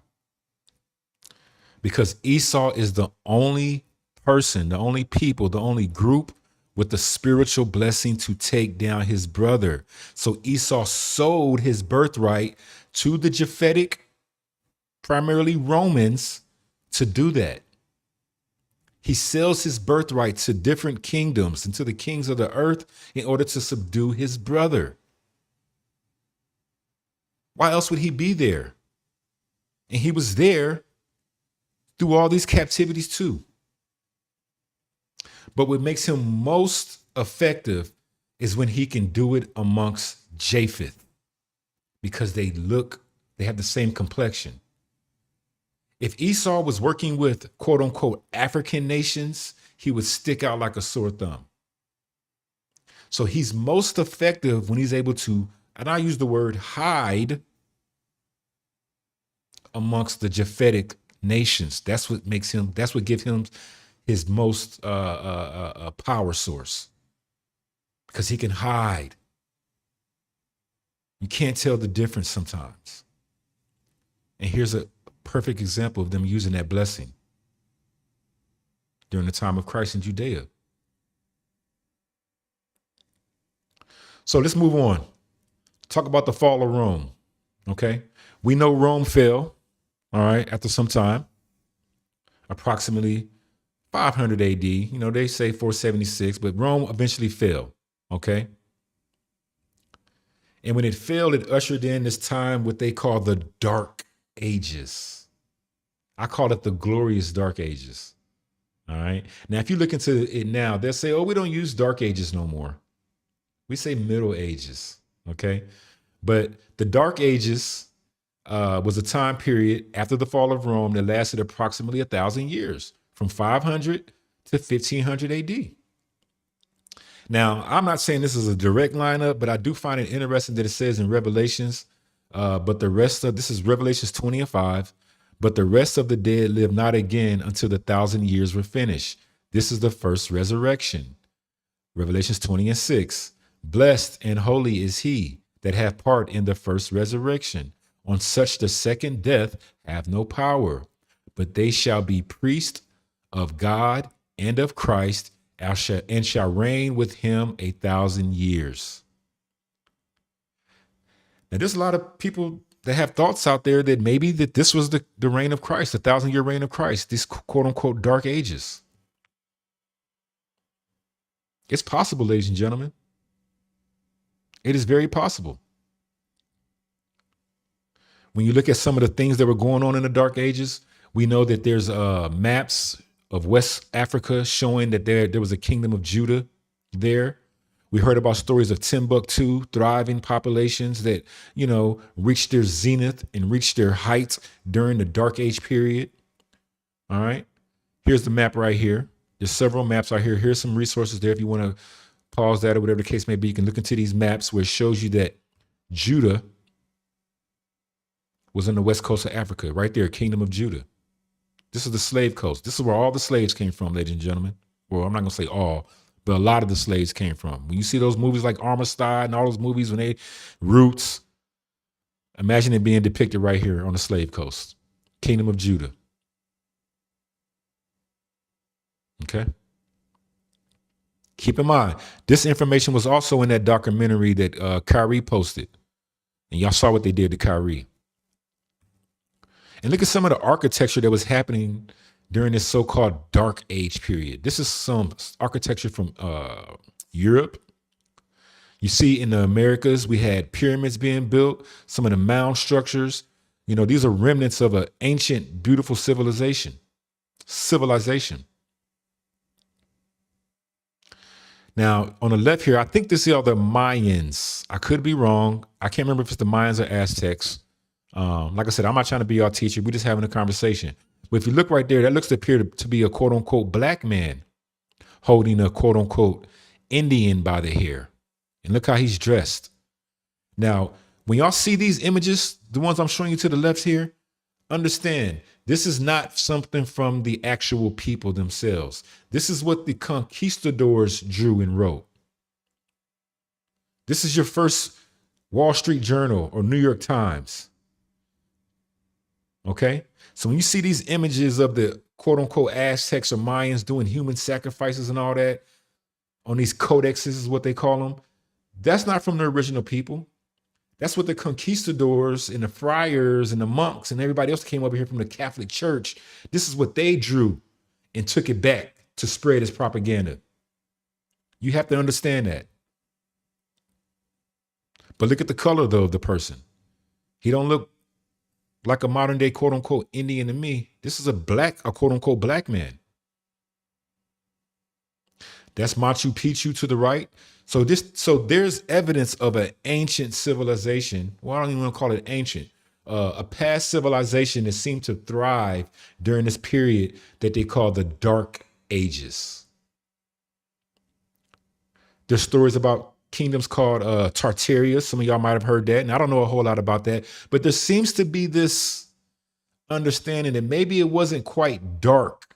Because Esau is the only person, the only people, the only group with the spiritual blessing to take down his brother. So Esau sold his birthright to the Japhetic, primarily Romans, to do that. He sells his birthright to different kingdoms and to the kings of the earth in order to subdue his brother. Why else would he be there? And he was there through all these captivities too. But what makes him most effective is when he can do it amongst Japheth, because they have the same complexion. If Esau was working with quote unquote African nations, he would stick out like a sore thumb. So he's most effective when he's able to, and I use the word hide, amongst the Japhetic nations. That's what gives him his most power source, because he can hide. You can't tell the difference sometimes. And here's a perfect example of them using that blessing during the time of Christ in Judea. So let's move on. Talk about the fall of Rome. Okay. We know Rome fell, all right, after some time, approximately 500 AD. You know, they say 476, but Rome eventually fell. Okay. And when it fell, it ushered in this time, what they call the Dark Ages. I call it the glorious Dark Ages. All right. Now, if you look into it now, they'll say, oh, we don't use Dark Ages no more. We say Middle Ages. Okay. But the Dark Ages was a time period after the fall of Rome that lasted approximately 1,000 years, from 500 to 1500 AD. Now, I'm not saying this is a direct lineup, but I do find it interesting that it says in Revelations, this is Revelations 20:5, but the rest of the dead live not again until the 1,000 years were finished. This is the first resurrection. Revelations 20:6, blessed and holy is he that hath part in the first resurrection. On such the second death have no power, but they shall be priests of God and of Christ, and shall reign with him 1,000 years. Now, there's a lot of people that have thoughts out there that maybe that this was the reign of Christ, the 1,000-year reign of Christ, these quote unquote dark ages. It's possible, ladies and gentlemen. It is very possible. When you look at some of the things that were going on in the dark ages, we know that there's maps of West Africa showing that there was a kingdom of Judah there. We heard about stories of Timbuktu, thriving populations that, reached their zenith and reached their heights during the dark age period. All right. Here's the map right here. There's several maps out here. Here's some resources there. If you want to pause that or whatever the case may be, you can look into these maps where it shows you that Judah was on the west coast of Africa, right there, Kingdom of Judah. This is the slave coast. This is where all the slaves came from, ladies and gentlemen. Well, I'm not going to say all, but a lot of the slaves came from. When you see those movies like Armistead and all those movies when they Roots, imagine it being depicted right here on the slave coast, Kingdom of Judah. Okay. Keep in mind, this information was also in that documentary that Kyrie posted. And y'all saw what they did to Kyrie. And look at some of the architecture that was happening during this so-called dark age period. This is some architecture from Europe. You see in the Americas, we had pyramids being built, some of the mound structures. These are remnants of an ancient, beautiful civilization. Now, on the left here, I think this is all the Mayans. I could be wrong. I can't remember if it's the Mayans or Aztecs. Like I said, I'm not trying to be our teacher. We're just having a conversation. But if you look right there, that looks to appear to be a quote unquote black man holding a quote unquote Indian by the hair. And look how he's dressed. Now, when y'all see these images, the ones I'm showing you to the left here, understand this is not something from the actual people themselves. This is what the conquistadors drew and wrote. This is your first Wall Street Journal or New York Times. Okay. So when you see these images of the quote unquote Aztecs or Mayans doing human sacrifices and all that on these codexes is what they call them. That's not from the original people. That's what the conquistadors and the friars and the monks and everybody else that came over here from the Catholic Church. This is what they drew and took it back to spread as propaganda. You have to understand that. But look at the color though of the person. He don't look like a modern day quote unquote Indian to me. This is a quote unquote black man. That's Machu Picchu to the right. So there's evidence of an ancient civilization. Well, I don't even want to call it ancient. A past civilization that seemed to thrive during this period that they call the Dark Ages. There's stories about kingdoms called Tartaria. Some of y'all might have heard that. And I don't know a whole lot about that. But there seems to be this understanding that maybe it wasn't quite dark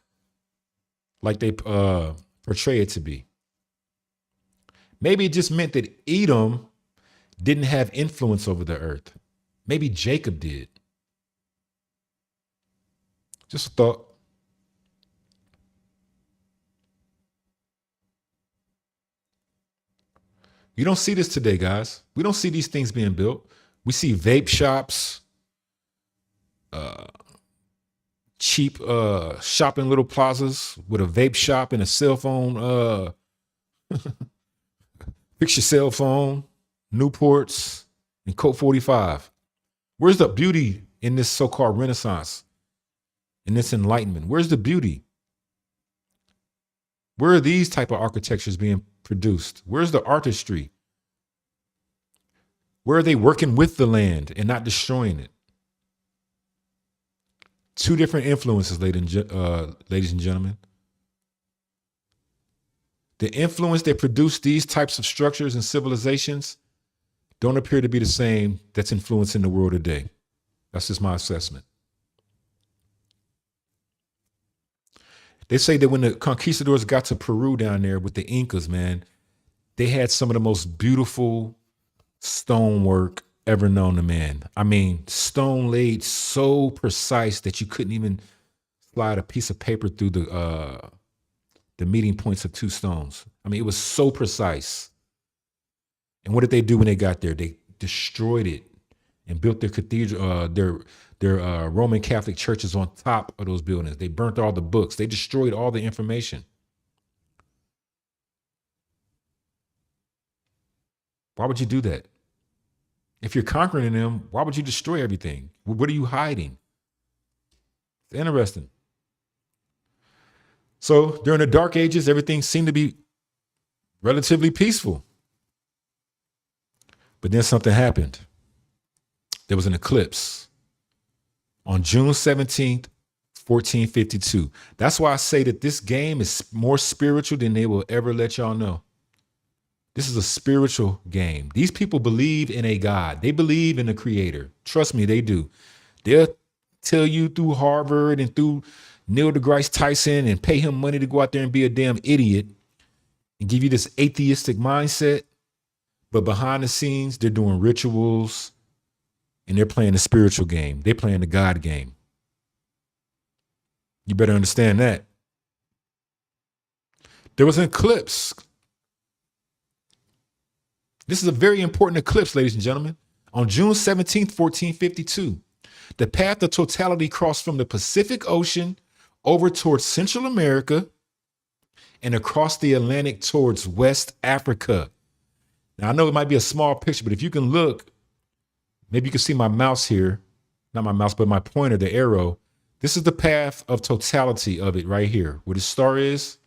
like they portray it to be. Maybe it just meant that Edom didn't have influence over the earth. Maybe Jacob did. Just a thought. You don't see this today, guys. We don't see these things being built. We see vape shops, cheap shopping little plazas with a vape shop and a cell phone. Fix your cell phone, Newports, and Coke 45. Where's the beauty in this so-called Renaissance, in this enlightenment? Where's the beauty? Where are these type of architectures being produced? Where's the artistry? Where are they working with the land and not destroying it? Two different influences, ladies and gentlemen. The influence that produced these types of structures and civilizations don't appear to be the same that's influencing the world today. That's just my assessment. They say that when the conquistadors got to Peru down there with the Incas, man, they had some of the most beautiful stonework ever known to man. I mean, stone laid so precise that you couldn't even slide a piece of paper through the meeting points of two stones. I mean, it was so precise. And what did they do when they got there? They destroyed it and built their cathedral, their Roman Catholic churches on top of those buildings. They burnt all the books. They destroyed all the information. Why would you do that? If you're conquering them, why would you destroy everything? What are you hiding? It's interesting. So during the Dark Ages, everything seemed to be relatively peaceful. But then something happened. There was an eclipse on June 17th, 1452. That's why I say that this game is more spiritual than they will ever let y'all know. This is a spiritual game. These people believe in a God. They believe in a creator. Trust me, they do. They'll tell you through Harvard and through Neil deGrasse Tyson and pay him money to go out there and be a damn idiot and give you this atheistic mindset. But behind the scenes, they're doing rituals and they're playing the spiritual game. They're playing the God game. You better understand that. There was an eclipse. This is a very important eclipse, ladies and gentlemen. On June 17th, 1452, the path of totality crossed from the Pacific Ocean over towards Central America and across the Atlantic towards West Africa. Now, I know it might be a small picture, but if you can look, maybe you can see my mouse here. Not my mouse, but my pointer, the arrow. This is the path of totality of it right here. Where the star is,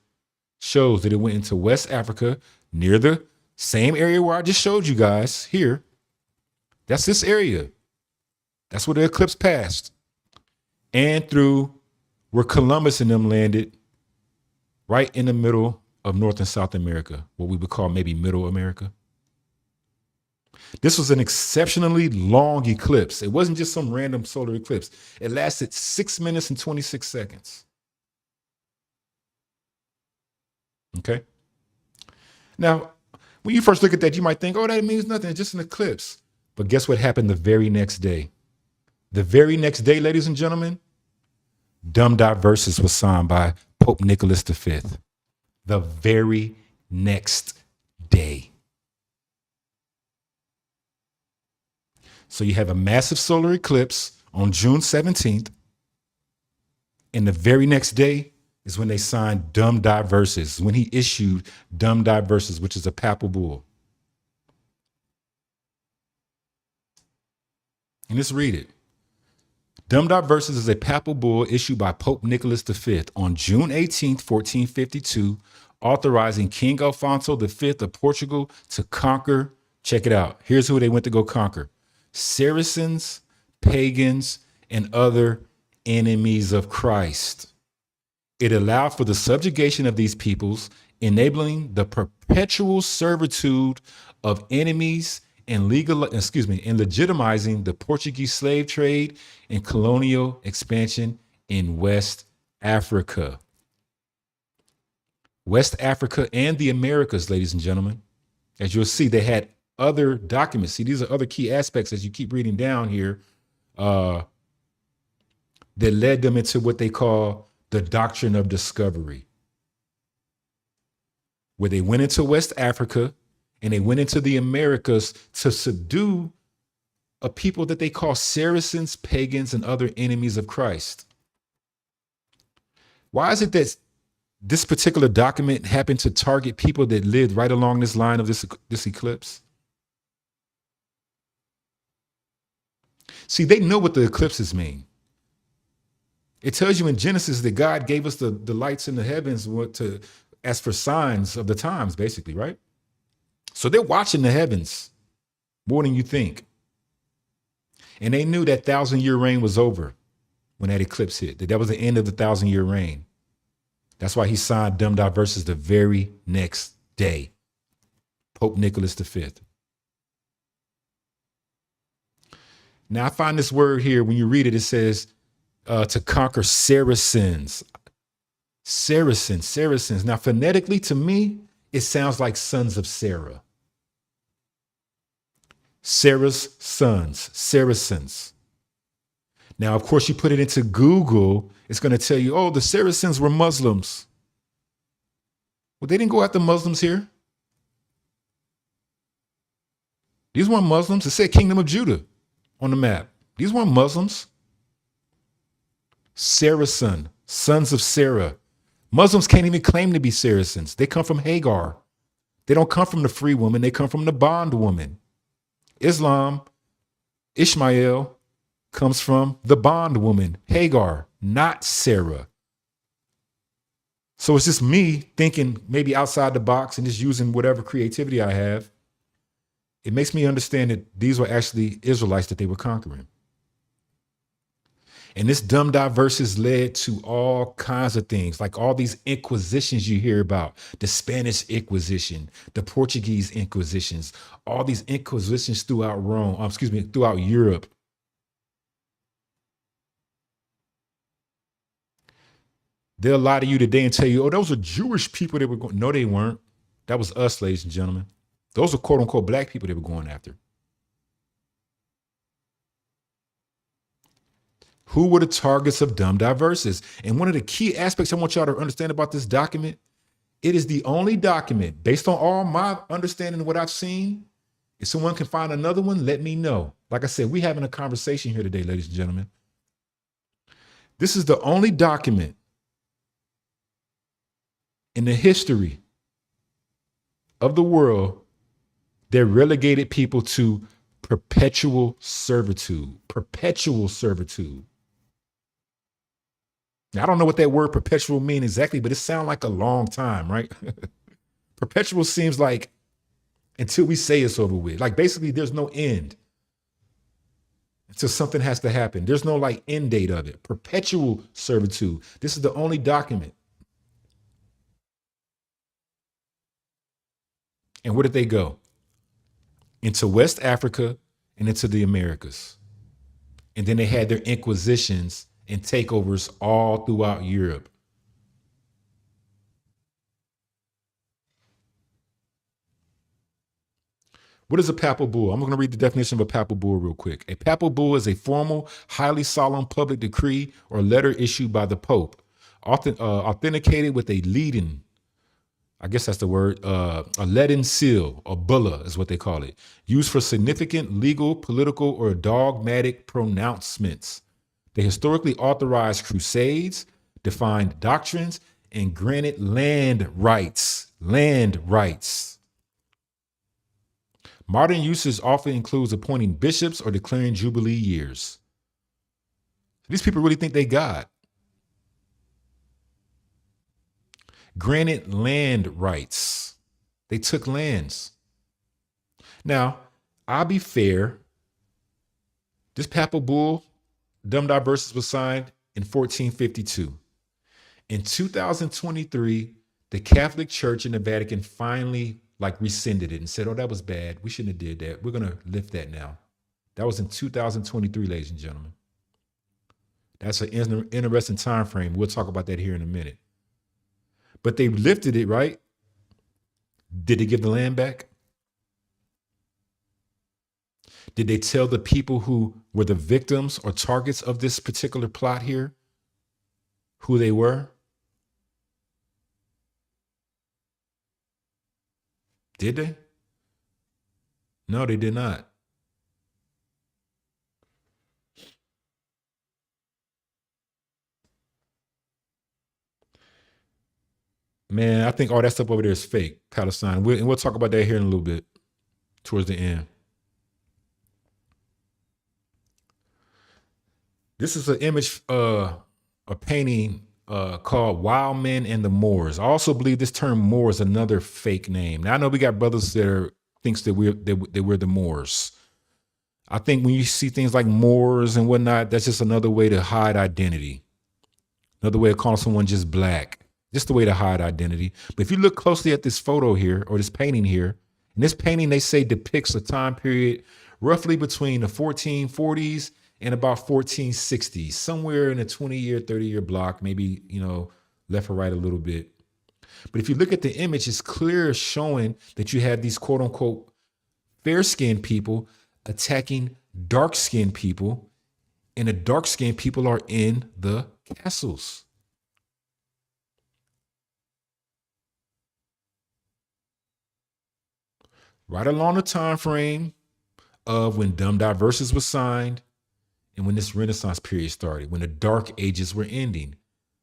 shows that it went into West Africa near the same area where I just showed you guys here. That's this area. That's where the eclipse passed. And through where Columbus and them landed, right in the middle of North and South America, what we would call maybe Middle America. This was an exceptionally long eclipse. It wasn't just some random solar eclipse. It lasted 6 minutes and 26 seconds. Okay. Now, when you first look at that, you might think, oh, that means nothing. It's just an eclipse. But guess what happened the very next day? The very next day, ladies and gentlemen, Dum Diversas was signed by Pope Nicholas V. The very next day. So you have a massive solar eclipse on June 17th. And the very next day is when they signed Dum Diversas, when he issued Dum Diversas, which is a papal bull. And let's read it. Dum Diversas is a papal bull issued by Pope Nicholas V on June 18th, 1452, authorizing King Alfonso V of Portugal to conquer, check it out, here's who they went to go conquer: Saracens, pagans, and other enemies of Christ. It allowed for the subjugation of these peoples, enabling the perpetual servitude of enemies and legitimizing the Portuguese slave trade and colonial expansion in West Africa. West Africa and the Americas, ladies and gentlemen. As you'll see, they had other documents. See, these are other key aspects as you keep reading down here that led them into what they call the doctrine of discovery, where they went into West Africa and they went into the Americas to subdue a people that they call Saracens, pagans, and other enemies of Christ. Why is it that this particular document happened to target people that lived right along this line of this eclipse? See, they know what the eclipses mean. It tells you in Genesis that God gave us the lights in the heavens as for signs of the times, basically, right? So they're watching the heavens more than you think. And they knew that 1,000-year reign was over when that eclipse hit, that was the end of the 1,000-year reign. That's why he signed Dum Diversas the very next day, Pope Nicholas V. Now, I find this word here, when you read it, it says to conquer Saracens. Saracens. Now, phonetically, to me, it sounds like sons of Sarah. Sarah's sons, Saracens. Now, of course, you put it into Google, it's going to tell you, oh, the Saracens were Muslims. Well, they didn't go after Muslims here. These weren't Muslims. It said Kingdom of Judah on the map. These weren't Muslims. Saracen, sons of Sarah. Muslims can't even claim to be Saracens. They come from Hagar. They don't come from the free woman. They come from the bond woman. Islam, Ishmael, comes from the bond woman, Hagar, not Sarah. So it's just me thinking maybe outside the box and just using whatever creativity I have. It makes me understand that these were actually Israelites that they were conquering. And this Dum Diversas led to all kinds of things, like all these inquisitions you hear about, the Spanish Inquisition, the Portuguese Inquisitions, all these inquisitions throughout throughout Europe. They'll lie to you today and tell you, oh, those are Jewish people that were going. No, they weren't. That was us, ladies and gentlemen. Those are quote unquote black people they were going after. Who were the targets of Dum Diversas? And one of the key aspects I want y'all to understand about this document, it is the only document, based on all my understanding of what I've seen. If someone can find another one, let me know. Like I said, we're having a conversation here today, ladies and gentlemen. This is the only document in the history of the world that relegated people to perpetual servitude. Perpetual servitude. Now, I don't know what that word perpetual means exactly, but it sounds like a long time, right? Perpetual seems like until we say it's over with. Like basically there's no end until something has to happen. There's no like end date of it. Perpetual servitude. This is the only document. And where did they go? Into West Africa and into the Americas. And then they had their inquisitions and takeovers all throughout Europe. What is a papal bull? I'm going to read the definition of a papal bull real quick. A papal bull is a formal, highly solemn public decree or letter issued by the Pope, often authenticated with a leading, I guess that's the word, a leaden seal, or bulla is what they call it, used for significant legal, political, or dogmatic pronouncements. They historically authorized crusades, defined doctrines, and granted land rights. Land rights. Modern usage often includes appointing bishops or declaring jubilee years. These people really think they God. Granted land rights. They took lands. Now, I'll be fair. This papal bull, Dum Diversas, was signed in 1452. In 2023, the Catholic Church and the Vatican finally rescinded it and said, oh, that was bad. We shouldn't have did that. We're going to lift that now. That was in 2023, ladies and gentlemen. That's an interesting time frame. We'll talk about that here in a minute. But they lifted it, right? Did they give the land back? Did they tell the people who were the victims or targets of this particular plot here who they were? Did they? No, they did not. Man, I think all that stuff over there is fake, Palestine. And we'll talk about that here in a little bit, towards the end. This is an image, a painting called Wild Men and the Moors. I also believe this term Moor is another fake name. Now I know we got brothers that thinks that we're the Moors. I think when you see things like Moors and whatnot, that's just another way to hide identity. Another way of calling someone just black. Just a way to hide identity. But if you look closely at this photo here, or this painting here, and this painting they say depicts a time period roughly between the 1440s and about 1460s, somewhere in a 20-year, 30-year block, maybe, left or right a little bit. But if you look at the image, it's clear showing that you have these quote unquote fair-skinned people attacking dark-skinned people, and the dark-skinned people are in the castles. Right along the time frame of when Dum Diversas was signed and when this Renaissance period started, when the Dark Ages were ending.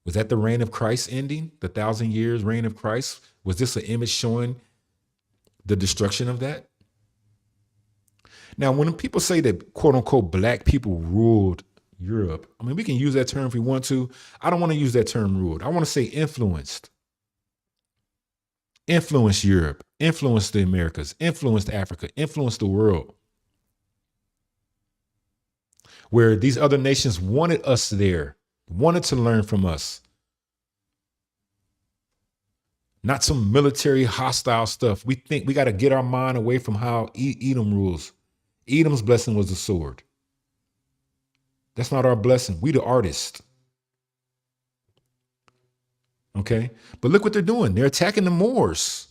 Was that the reign of Christ ending? The 1,000 years reign of Christ? Was this an image showing the destruction of that? Now, when people say that, quote unquote, black people ruled Europe, I mean, we can use that term if we want to. I don't want to use that term ruled. I want to say influenced. Influenced Europe, influenced the Americas, influenced Africa, influenced the world. Where these other nations wanted us there, wanted to learn from us. Not some military hostile stuff. We think we got to get our mind away from how Edom rules. Edom's blessing was the sword. That's not our blessing. We the artist. Okay? But look what they're doing. They're attacking the Moors.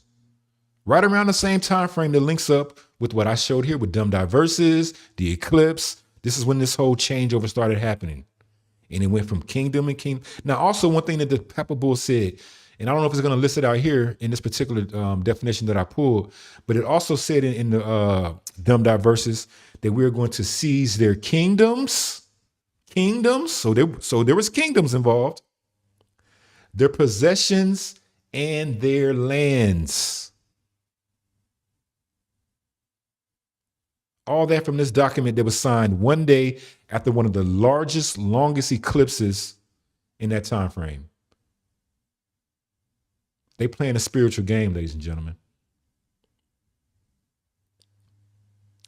Right around the same time frame that links up with what I showed here with Dum Diversas, the eclipse. This is when this whole changeover started happening. And it went from kingdom and kingdom. Now, also one thing that the Papa Bull said, and I don't know if it's going to list it out here in this particular definition that I pulled, but it also said in the Dum Diversas that we're going to seize their kingdoms. So there was kingdoms involved, their possessions and their lands. All that from this document that was signed one day after one of the longest eclipses in that time frame. They playing a spiritual game, ladies and gentlemen.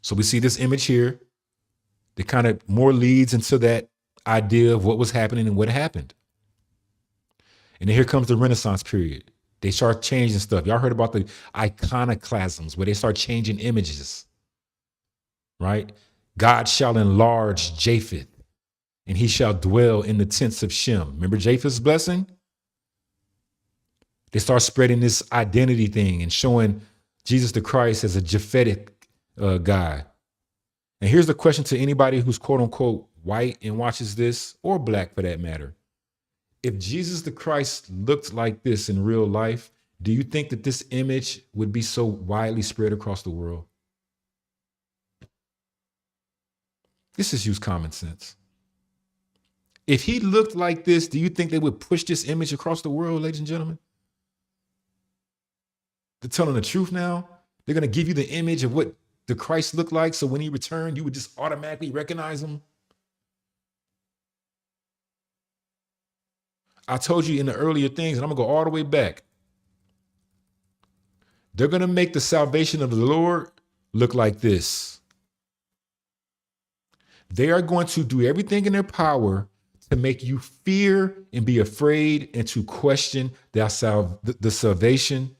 So we see this image here that kind of more leads into that idea of what was happening and what happened. And then here comes the Renaissance period. They start changing stuff. Y'all heard about the iconoclasms where they start changing images. Right? God shall enlarge Japheth, and he shall dwell in the tents of Shem. Remember Japheth's blessing? They start spreading this identity thing and showing Jesus the Christ as a Japhetic guy. And here's the question to anybody who's quote unquote white and watches this, or black for that matter. If Jesus the Christ looked like this in real life, do you think that this image would be so widely spread across the world? This is use common sense. If he looked like this, do you think they would push this image across the world, ladies and gentlemen? They're telling the truth now. They're going to give you the image of what the Christ looked like, so when he returned, you would just automatically recognize him. I told you in the earlier things, and I'm going to go all the way back. They're going to make the salvation of the Lord look like this. They are going to do everything in their power to make you fear and be afraid and to question the salvation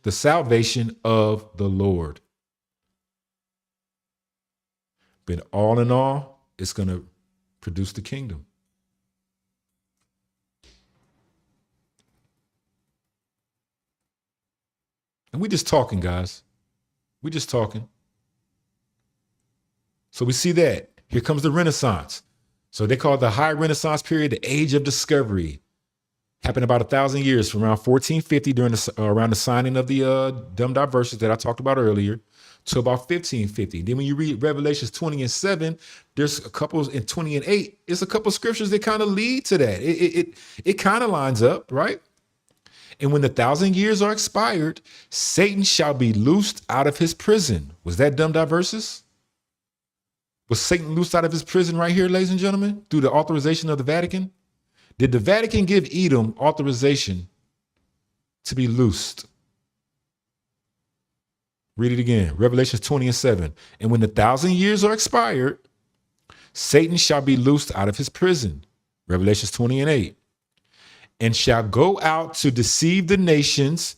of the Lord. But all in all, it's going to produce the kingdom. And we're just talking, guys. We're just talking. So we see that. Here comes the Renaissance. So they call it the High Renaissance period, the Age of Discovery. Happened about 1,000 years from around 1450 during around the signing of the Dum Diversas that I talked about earlier to about 1550. Then when you read Revelations 20 and 7, there's a couple in 20 and 8. It's a couple scriptures that kind of lead to that. It kind of lines up, right? And when the 1,000 years are expired, Satan shall be loosed out of his prison. Was that Dum Diversas? Was Satan loosed out of his prison right here, ladies and gentlemen, through the authorization of the Vatican? Did the Vatican give Edom authorization to be loosed? Read it again. Revelations 20 and 7. And when the 1,000 years are expired, Satan shall be loosed out of his prison. Revelations 20 and 8. And shall go out to deceive the nations,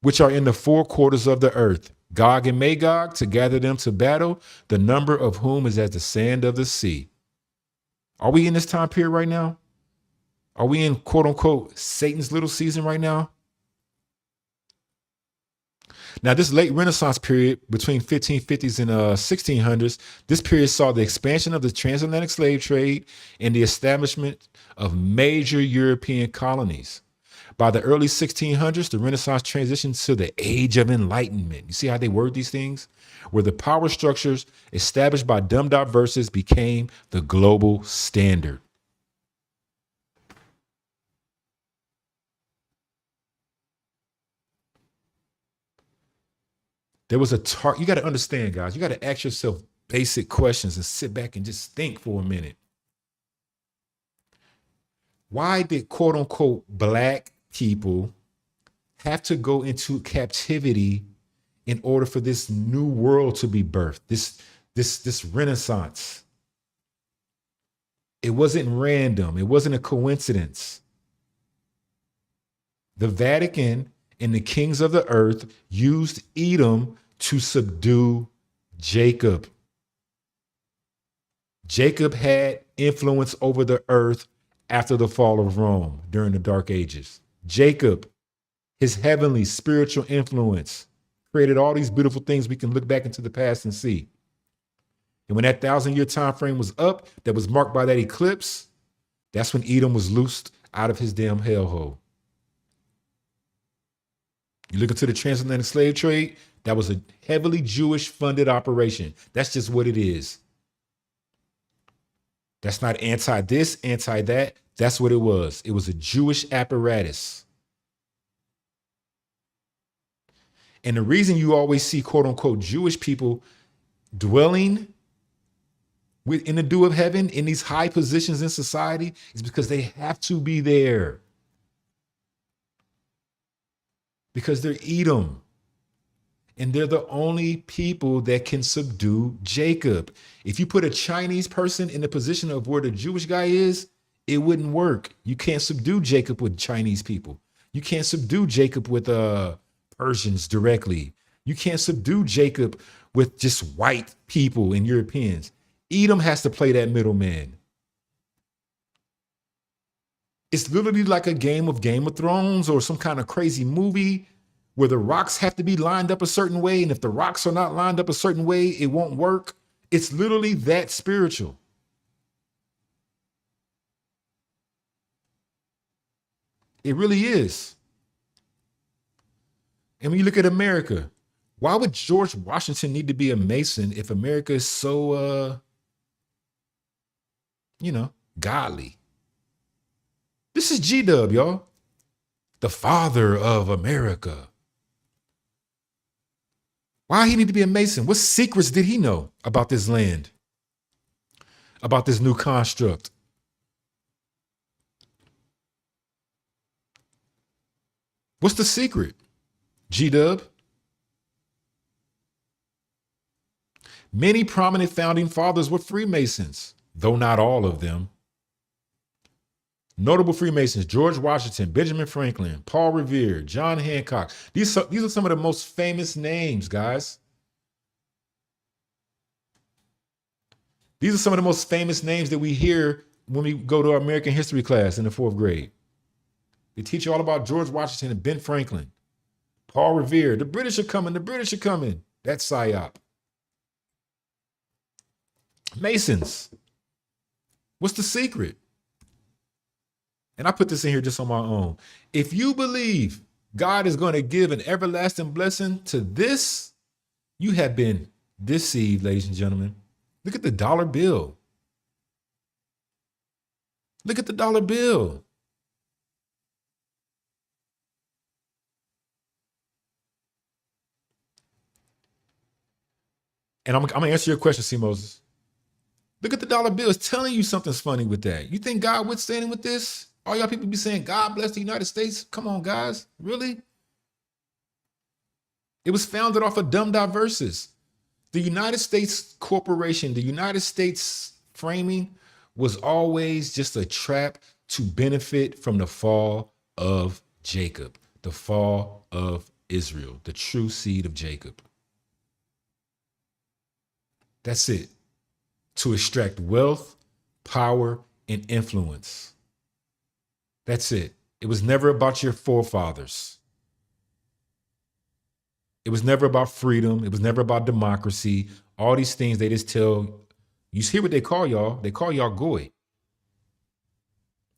which are in the four quarters of the earth, Gog and Magog, to gather them to battle, the number of whom is as the sand of the sea. Are we in this time period right now? Are we in quote unquote Satan's little season right now? Now, this late Renaissance period between 1550s and 1600s, this period saw the expansion of the transatlantic slave trade and the establishment of major European colonies. By the early 1600s, the Renaissance transitioned to the Age of Enlightenment. You see how they word these things? Where the power structures established by Dum Diversas became the global standard. There was you got to understand, guys, you got to ask yourself basic questions and sit back and just think for a minute. Why did quote unquote black people have to go into captivity in order for this new world to be birthed, this renaissance? It wasn't random. It wasn't a coincidence. The Vatican and the kings of the earth used Edom to subdue Jacob. Jacob had influence over the earth after the fall of Rome during the Dark Ages. Jacob, his heavenly spiritual influence, created all these beautiful things we can look back into the past and see. And when that 1,000-year time frame was up, that was marked by that eclipse, that's when Edom was loosed out of his damn hellhole. You look into the transatlantic slave trade, that was a heavily Jewish funded operation. That's just what it is. That's not anti this, anti that. That's what it was. It was a Jewish apparatus. And the reason you always see quote unquote Jewish people dwelling in the dew of heaven in these high positions in society is because they have to be there. Because they're Edom. And they're the only people that can subdue Jacob. If you put a Chinese person in the position of where the Jewish guy is, it wouldn't work. You can't subdue Jacob with Chinese people. You can't subdue Jacob with Persians directly. You can't subdue Jacob with just white people and Europeans. Edom has to play that middleman. It's literally like a Game of Thrones or some kind of crazy movie where the rocks have to be lined up a certain way. And if the rocks are not lined up a certain way, it won't work. It's literally that spiritual. It really is. And when you look at America, why would George Washington need to be a Mason if America is so, godly? This is G-Dub, y'all. The father of America. Why he need to be a Mason? What secrets did he know about this land? About this new construct? What's the secret? G-Dub? Many prominent founding fathers were Freemasons, though not all of them. Notable Freemasons: George Washington, Benjamin Franklin, Paul Revere, John Hancock. These are some of the most famous names, guys. These are some of the most famous names that we hear when we go to our American history class in the 4th grade. They teach you all about George Washington and Ben Franklin, Paul Revere. The British are coming. The British are coming. That's PSYOP. Masons. What's the secret? And I put this in here just on my own. If you believe God is going to give an everlasting blessing to this, you have been deceived, ladies and gentlemen. Look at the dollar bill. Look at the dollar bill. And I'm going to answer your question, C. Moses. Look at the dollar bill. It's telling you something's funny with that. You think God withstanding with this? All y'all people be saying, God bless the United States. Come on, guys. Really? It was founded off of Dum Diversas. The United States Corporation, the United States framing was always just a trap to benefit from the fall of Jacob, the fall of Israel, the true seed of Jacob. That's it. To extract wealth, power, and influence. That's it. It was never about your forefathers. It was never about freedom. It was never about democracy. All these things they just tell you. Hear what they call y'all? They call y'all goy.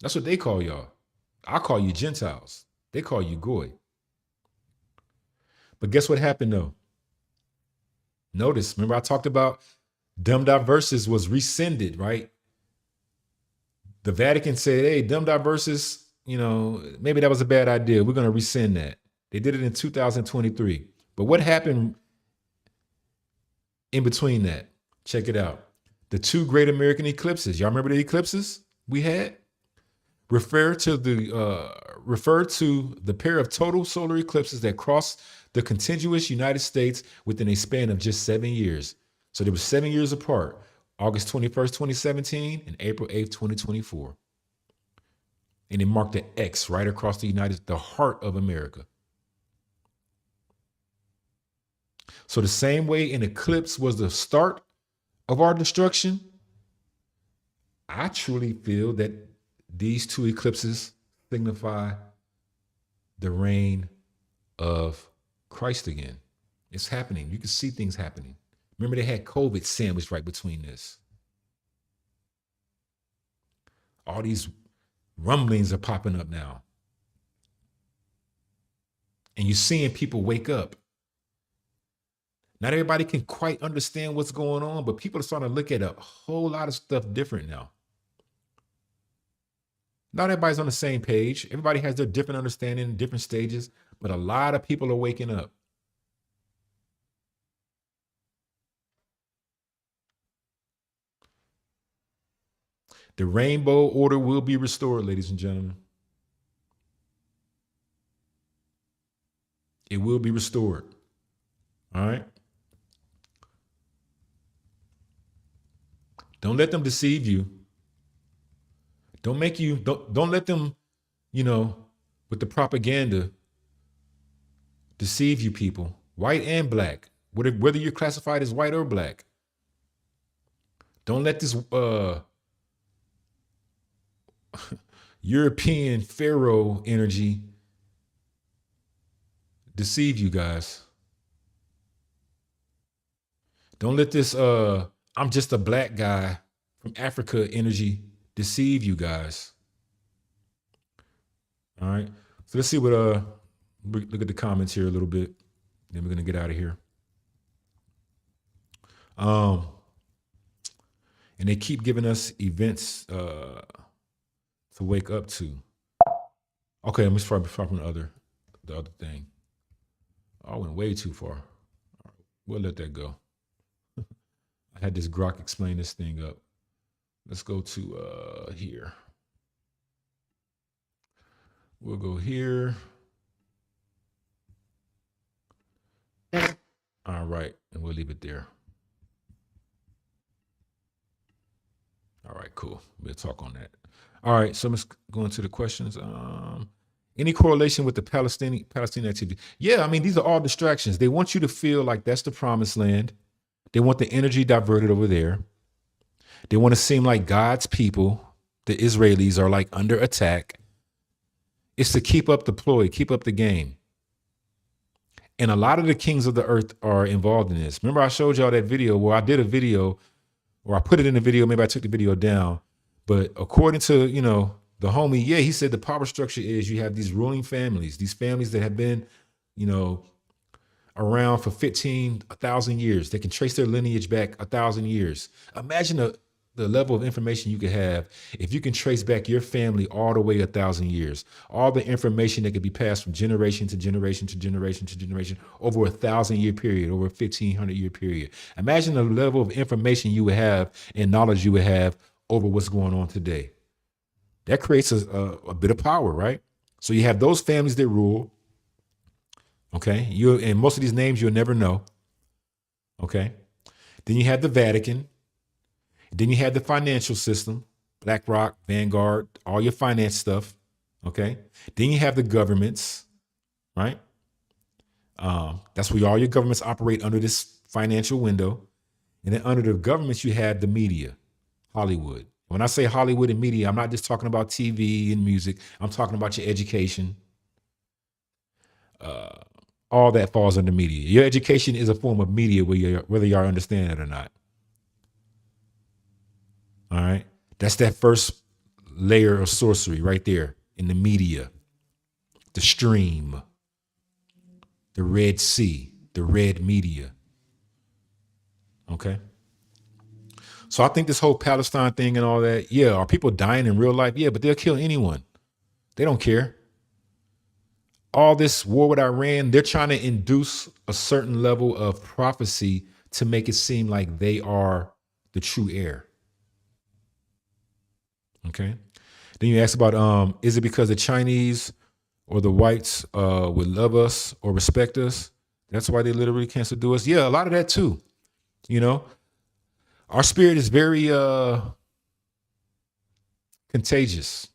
That's what they call y'all. I call you Gentiles. They call you goy. But guess what happened though? Notice, remember I talked about Dum Diversas was rescinded, right? The Vatican said, hey, Dum Diversas, maybe that was a bad idea. We're going to rescind that. They did it in 2023. But what happened in between that? Check it out. The two great American eclipses. Y'all remember the eclipses we had? Refer to the pair of total solar eclipses that crossed the contiguous United States within a span of just 7 years. So they were 7 years apart, August 21st, 2017 and April 8th, 2024. And it marked an X right across the heart of America. So the same way an eclipse was the start of our destruction, I truly feel that these two eclipses signify the reign of Christ again. It's happening. You can see things happening. Remember, they had COVID sandwiched right between this. All these rumblings are popping up now. And you're seeing people wake up. Not everybody can quite understand what's going on, but people are starting to look at a whole lot of stuff different now. Not everybody's on the same page. Everybody has their different understanding, different stages, but a lot of people are waking up. The rainbow order will be restored, ladies and gentlemen. It will be restored. All right. Don't let them deceive you. Don't let them, with the propaganda deceive you people, white and black, whether you're classified as white or black. Don't let this European Pharaoh energy deceive you guys. Don't let this I'm just a black guy from Africa energy deceive you guys. All right. So let's see what look at the comments here a little bit. Then we're gonna get out of here. And they keep giving us events to wake up to. Okay, let me start from the other thing. I went way too far. Right, we'll let that go. I had this Grok explain this thing up. Let's go to here. We'll go here. All right, and we'll leave it there. All right, cool. We'll talk on that. All right, so let's go into the questions. Any correlation with the Palestinian activity? Yeah, I mean, these are all distractions. They want you to feel like that's the promised land. They want the energy diverted over there. They want to seem like God's people, the Israelis, are like under attack. It's to keep up the ploy, keep up the game. And a lot of the kings of the earth are involved in this. Remember, I showed y'all that video where I did a video, or I put it in the video, maybe I took the video down. But according to, the homie, yeah, he said the power structure is you have these ruling families, these families that have been, around for 1,000 years. They can trace their lineage back 1,000 years. Imagine the level of information you could have if you can trace back your family all the way 1,000 years. All the information that could be passed from generation to generation to generation to generation over 1,000-year period, over a 1,500-year period. Imagine the level of information you would have and knowledge you would have over what's going on today. That creates a bit of power, right? So you have those families that rule. Okay, and most of these names you'll never know. Okay, then you have the Vatican. Then you have the financial system, BlackRock, Vanguard, all your finance stuff. Okay, then you have the governments, right? That's where all your governments operate under this financial window. And then under the governments, you have the media, Hollywood. When I say Hollywood and media, I'm not just talking about TV and music. I'm talking about your education. All that falls under media. Your education is a form of media, whether y'all understand it or not. All right. That's that first layer of sorcery right there in the media, the stream, the Red Sea, the red media. Okay. So I think this whole Palestine thing and all that, yeah, are people dying in real life? Yeah, but they'll kill anyone. They don't care. All this war with Iran, they're trying to induce a certain level of prophecy to make it seem like they are the true heir. Okay. Then you ask about is it because the Chinese or the whites would love us or respect us? That's why they literally can't subdue us. Yeah, a lot of that too. You know, our spirit is very contagious.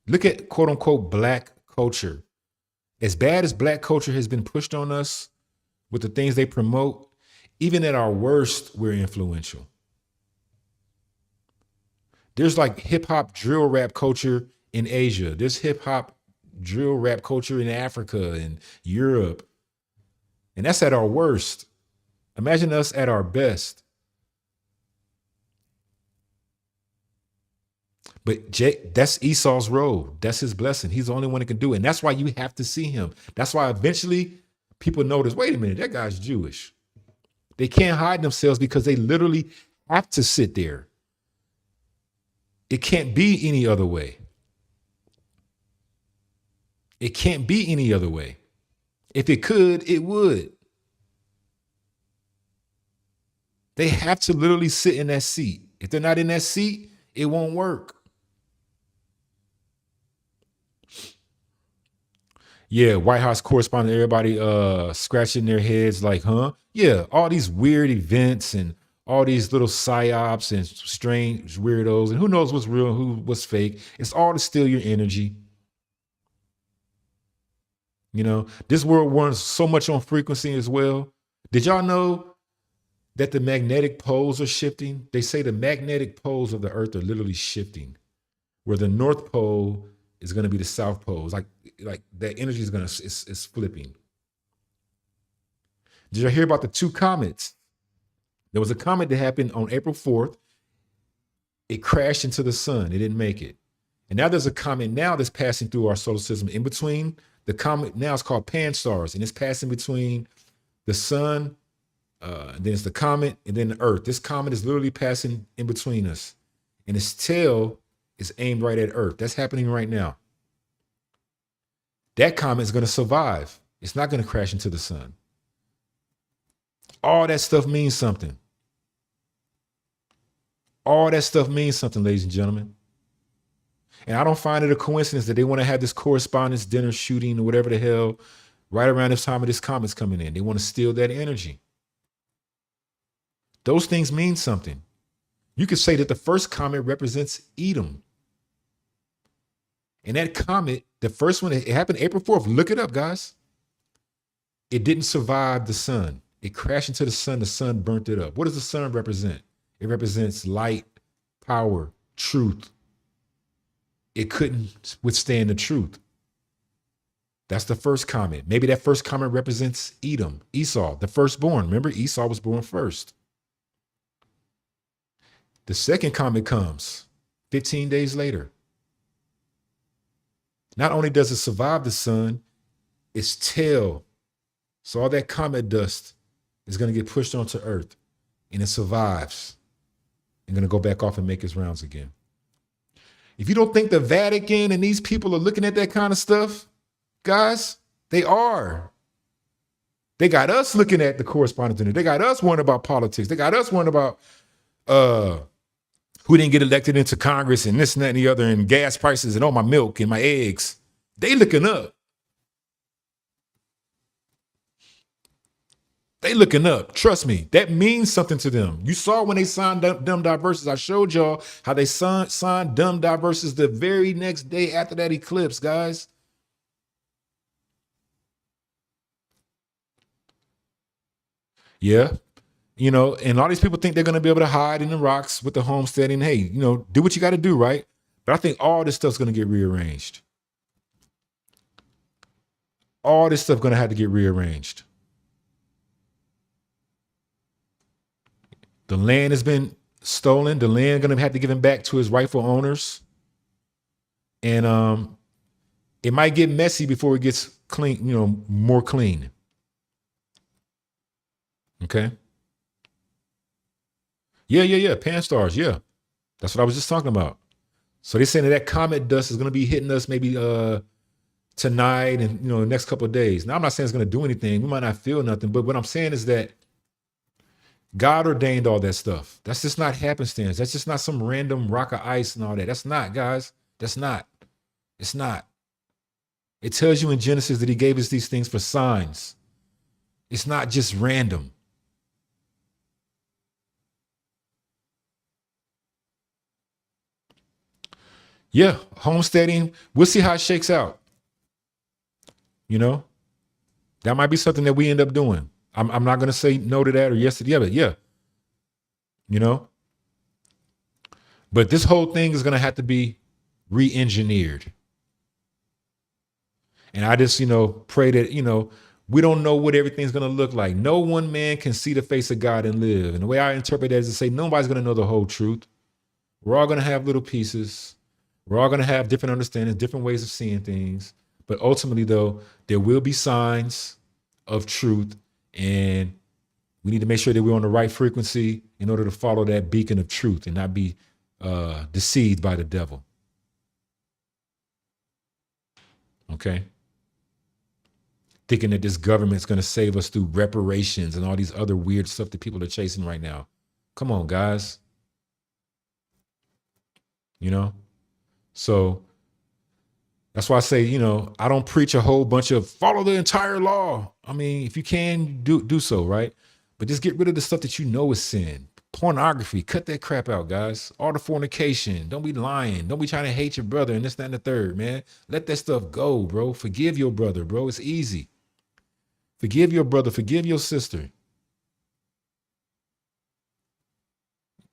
Look at quote unquote black culture. As bad as black culture has been pushed on us with the things they promote, even at our worst, we're influential. There's like hip hop drill rap culture in Asia. There's hip hop drill rap culture in Africa and Europe. And that's at our worst. Imagine us at our best. But that's Esau's road. That's his blessing. He's the only one that can do it. And that's why you have to see him. That's why eventually people notice, wait a minute, that guy's Jewish. They can't hide themselves because they literally have to sit there. It can't be any other way. It can't be any other way. If it could, it would. They have to literally sit in that seat. If they're not in that seat, it won't work. Yeah, White House correspondent, everybody scratching their heads like, huh? Yeah, all these weird events and all these little psyops and strange weirdos, and who knows what's real and what's fake. It's all to steal your energy. You know, this world runs so much on frequency as well. Did y'all know that the magnetic poles are shifting? They say the magnetic poles of the earth are literally shifting, where the North Pole is going to be the South Pole. It's like that energy is flipping. Did you hear about the two comets? There was a comet that happened on April 4th. It crashed into the sun. It didn't make it. And now there's a comet now that's passing through our solar system. In between, the comet now is called Pan-STARRS, and it's passing between the sun, and then it's the comet, and then the Earth. This comet is literally passing in between us, and its tail is aimed right at Earth. That's happening right now. That comet is going to survive. It's not going to crash into the sun. All that stuff means something. All that stuff means something, ladies and gentlemen. And I don't find it a coincidence that they want to have this correspondence dinner shooting or whatever the hell right around this time of this comet's coming in. They want to steal that energy. Those things mean something. You could say that the first comet represents Edom. And that comet, the first one, it happened April 4th. Look it up, guys. It didn't survive the sun. It crashed into the sun burnt it up. What does the sun represent? It represents light, power, truth. It couldn't withstand the truth. That's the first comet. Maybe that first comet represents Edom, Esau, the firstborn. Remember, Esau was born first. The second comet comes 15 days later. Not only does it survive the sun, its tail, so all that comet dust is going to get pushed onto Earth, and it survives and going to go back off and make its rounds again. If you don't think the Vatican and these people are looking at that kind of stuff, guys, they are. They got us looking at the correspondence dinner. They got us worrying about politics. They got us worrying about who didn't get elected into Congress and this and that and the other, and gas prices and all my milk and my eggs. They looking up. They looking up. Trust me, that means something to them. You saw when they signed Dum Diversas. I showed y'all how they signed Dum Diversas the very next day after that eclipse, guys. Yeah. You know, and all these people think they're going to be able to hide in the rocks with the homesteading. Hey, you know, do what you got to do, right? But I think all this stuff's going to get rearranged. All this stuff gonna have to get rearranged. The land has been stolen. The land gonna have to give him back to his rightful owners. And it might get messy before it gets clean, more clean. Okay. Yeah. Pan stars. Yeah. That's what I was just talking about. So they're saying that comet dust is going to be hitting us maybe tonight and, the next couple of days. Now, I'm not saying it's going to do anything. We might not feel nothing. But what I'm saying is that God ordained all that stuff. That's just not happenstance. That's just not some random rock of ice and all that. That's not, guys. That's not. It's not. It tells you in Genesis that he gave us these things for signs. It's not just random. Yeah, homesteading. We'll see how it shakes out. That might be something that we end up doing. I'm not going to say no to that or yes to the other. Yeah. But this whole thing is going to have to be re-engineered. And I just, pray that, we don't know what everything's going to look like. No one man can see the face of God and live. And the way I interpret that is to say nobody's going to know the whole truth. We're all going to have little pieces. We're all going to have different understandings, different ways of seeing things. But ultimately, though, there will be signs of truth. And we need to make sure that we're on the right frequency in order to follow that beacon of truth and not be deceived by the devil. Okay? Thinking that this government's going to save us through reparations and all these other weird stuff that people are chasing right now. Come on, guys. So that's why I say, I don't preach a whole bunch of follow the entire law. I mean, if you can do so, right? But just get rid of the stuff that is sin. Pornography, cut that crap out, guys. All the fornication, don't be lying. Don't be trying to hate your brother and this, that, and the third, man. Let that stuff go, bro. Forgive your brother, bro. It's easy. Forgive your brother, forgive your sister.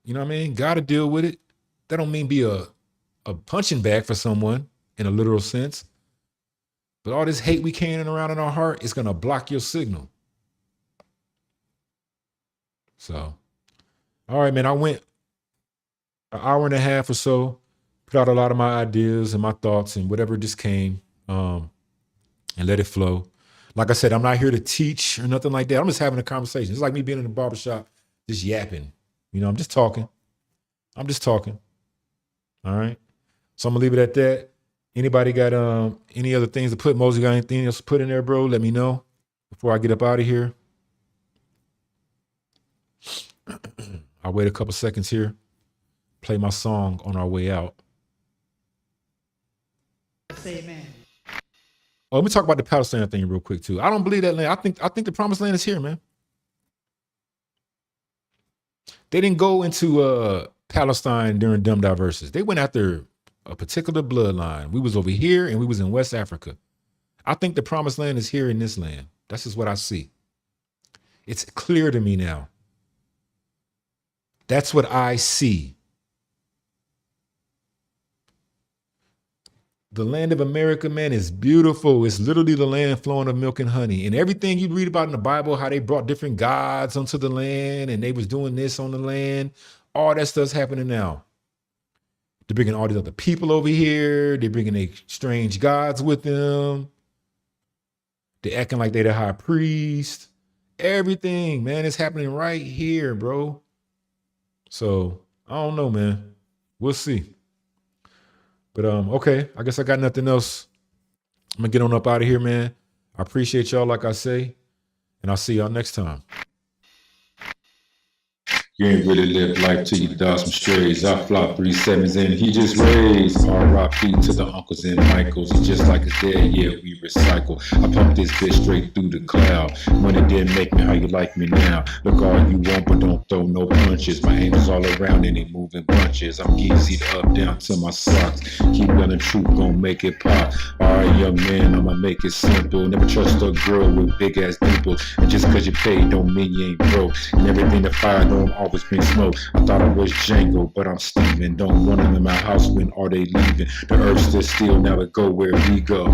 You know what I mean? Gotta deal with it. That don't mean be a punching bag for someone in a literal sense. But all this hate we carrying around in our heart is going to block your signal. So, all right, man, I went an hour and a half or so, put out a lot of my ideas and my thoughts and whatever just came, and let it flow. Like I said, I'm not here to teach or nothing like that. I'm just having a conversation. It's like me being in the barbershop, just yapping. I'm just talking. All right. So I'm gonna leave it at that. Anybody got any other things to put? Mosey got anything else to put in there, bro? Let me know before I get up out of here. I'll wait a couple seconds here. Play my song on our way out. Amen. Oh, let me talk about the Palestine thing real quick too. I don't believe that land. I think the promised land is here, man. They didn't go into Palestine during Dum Diversas. They went after a particular bloodline. We was over here and we was in West Africa. I think the promised land is here in this land. That's just what I see. It's clear to me now. That's what I see. The land of America, man, is beautiful. It's literally the land flowing of milk and honey. And everything you read about in the Bible, how they brought different gods onto the land and they was doing this on the land, all that stuff's happening now. They're bringing all these other people over here. They're bringing their strange gods with them. They're acting like they're the high priest. Everything, man, is happening right here, bro. So, I don't know, man. We'll see. But okay, I guess I got nothing else. I'm gonna get on up out of here, man. I appreciate y'all, like I say, and I'll see y'all next time. You ain't really lived life till you dodge some strays. I flop 3-7s and he just raised. R.I.P. to the uncles and Michaels. It's just like it's dead, yeah, we recycle. I pump this bitch straight through the cloud. Money didn't make me how you like me now. Look all you want, but don't throw no punches. My angels all around and they moving bunches. I'm easy up down to my socks. Keep running truth, gon' make it pop. Alright, young man, I'ma make it simple. Never trust a girl with big ass dimples. And just cause you paid don't mean you ain't broke. And everything the fire don't always bring smoke. I thought I was Django, but I'm Steven. Don't want them in my house, when are they leaving? The earth stood still, now it go where we go.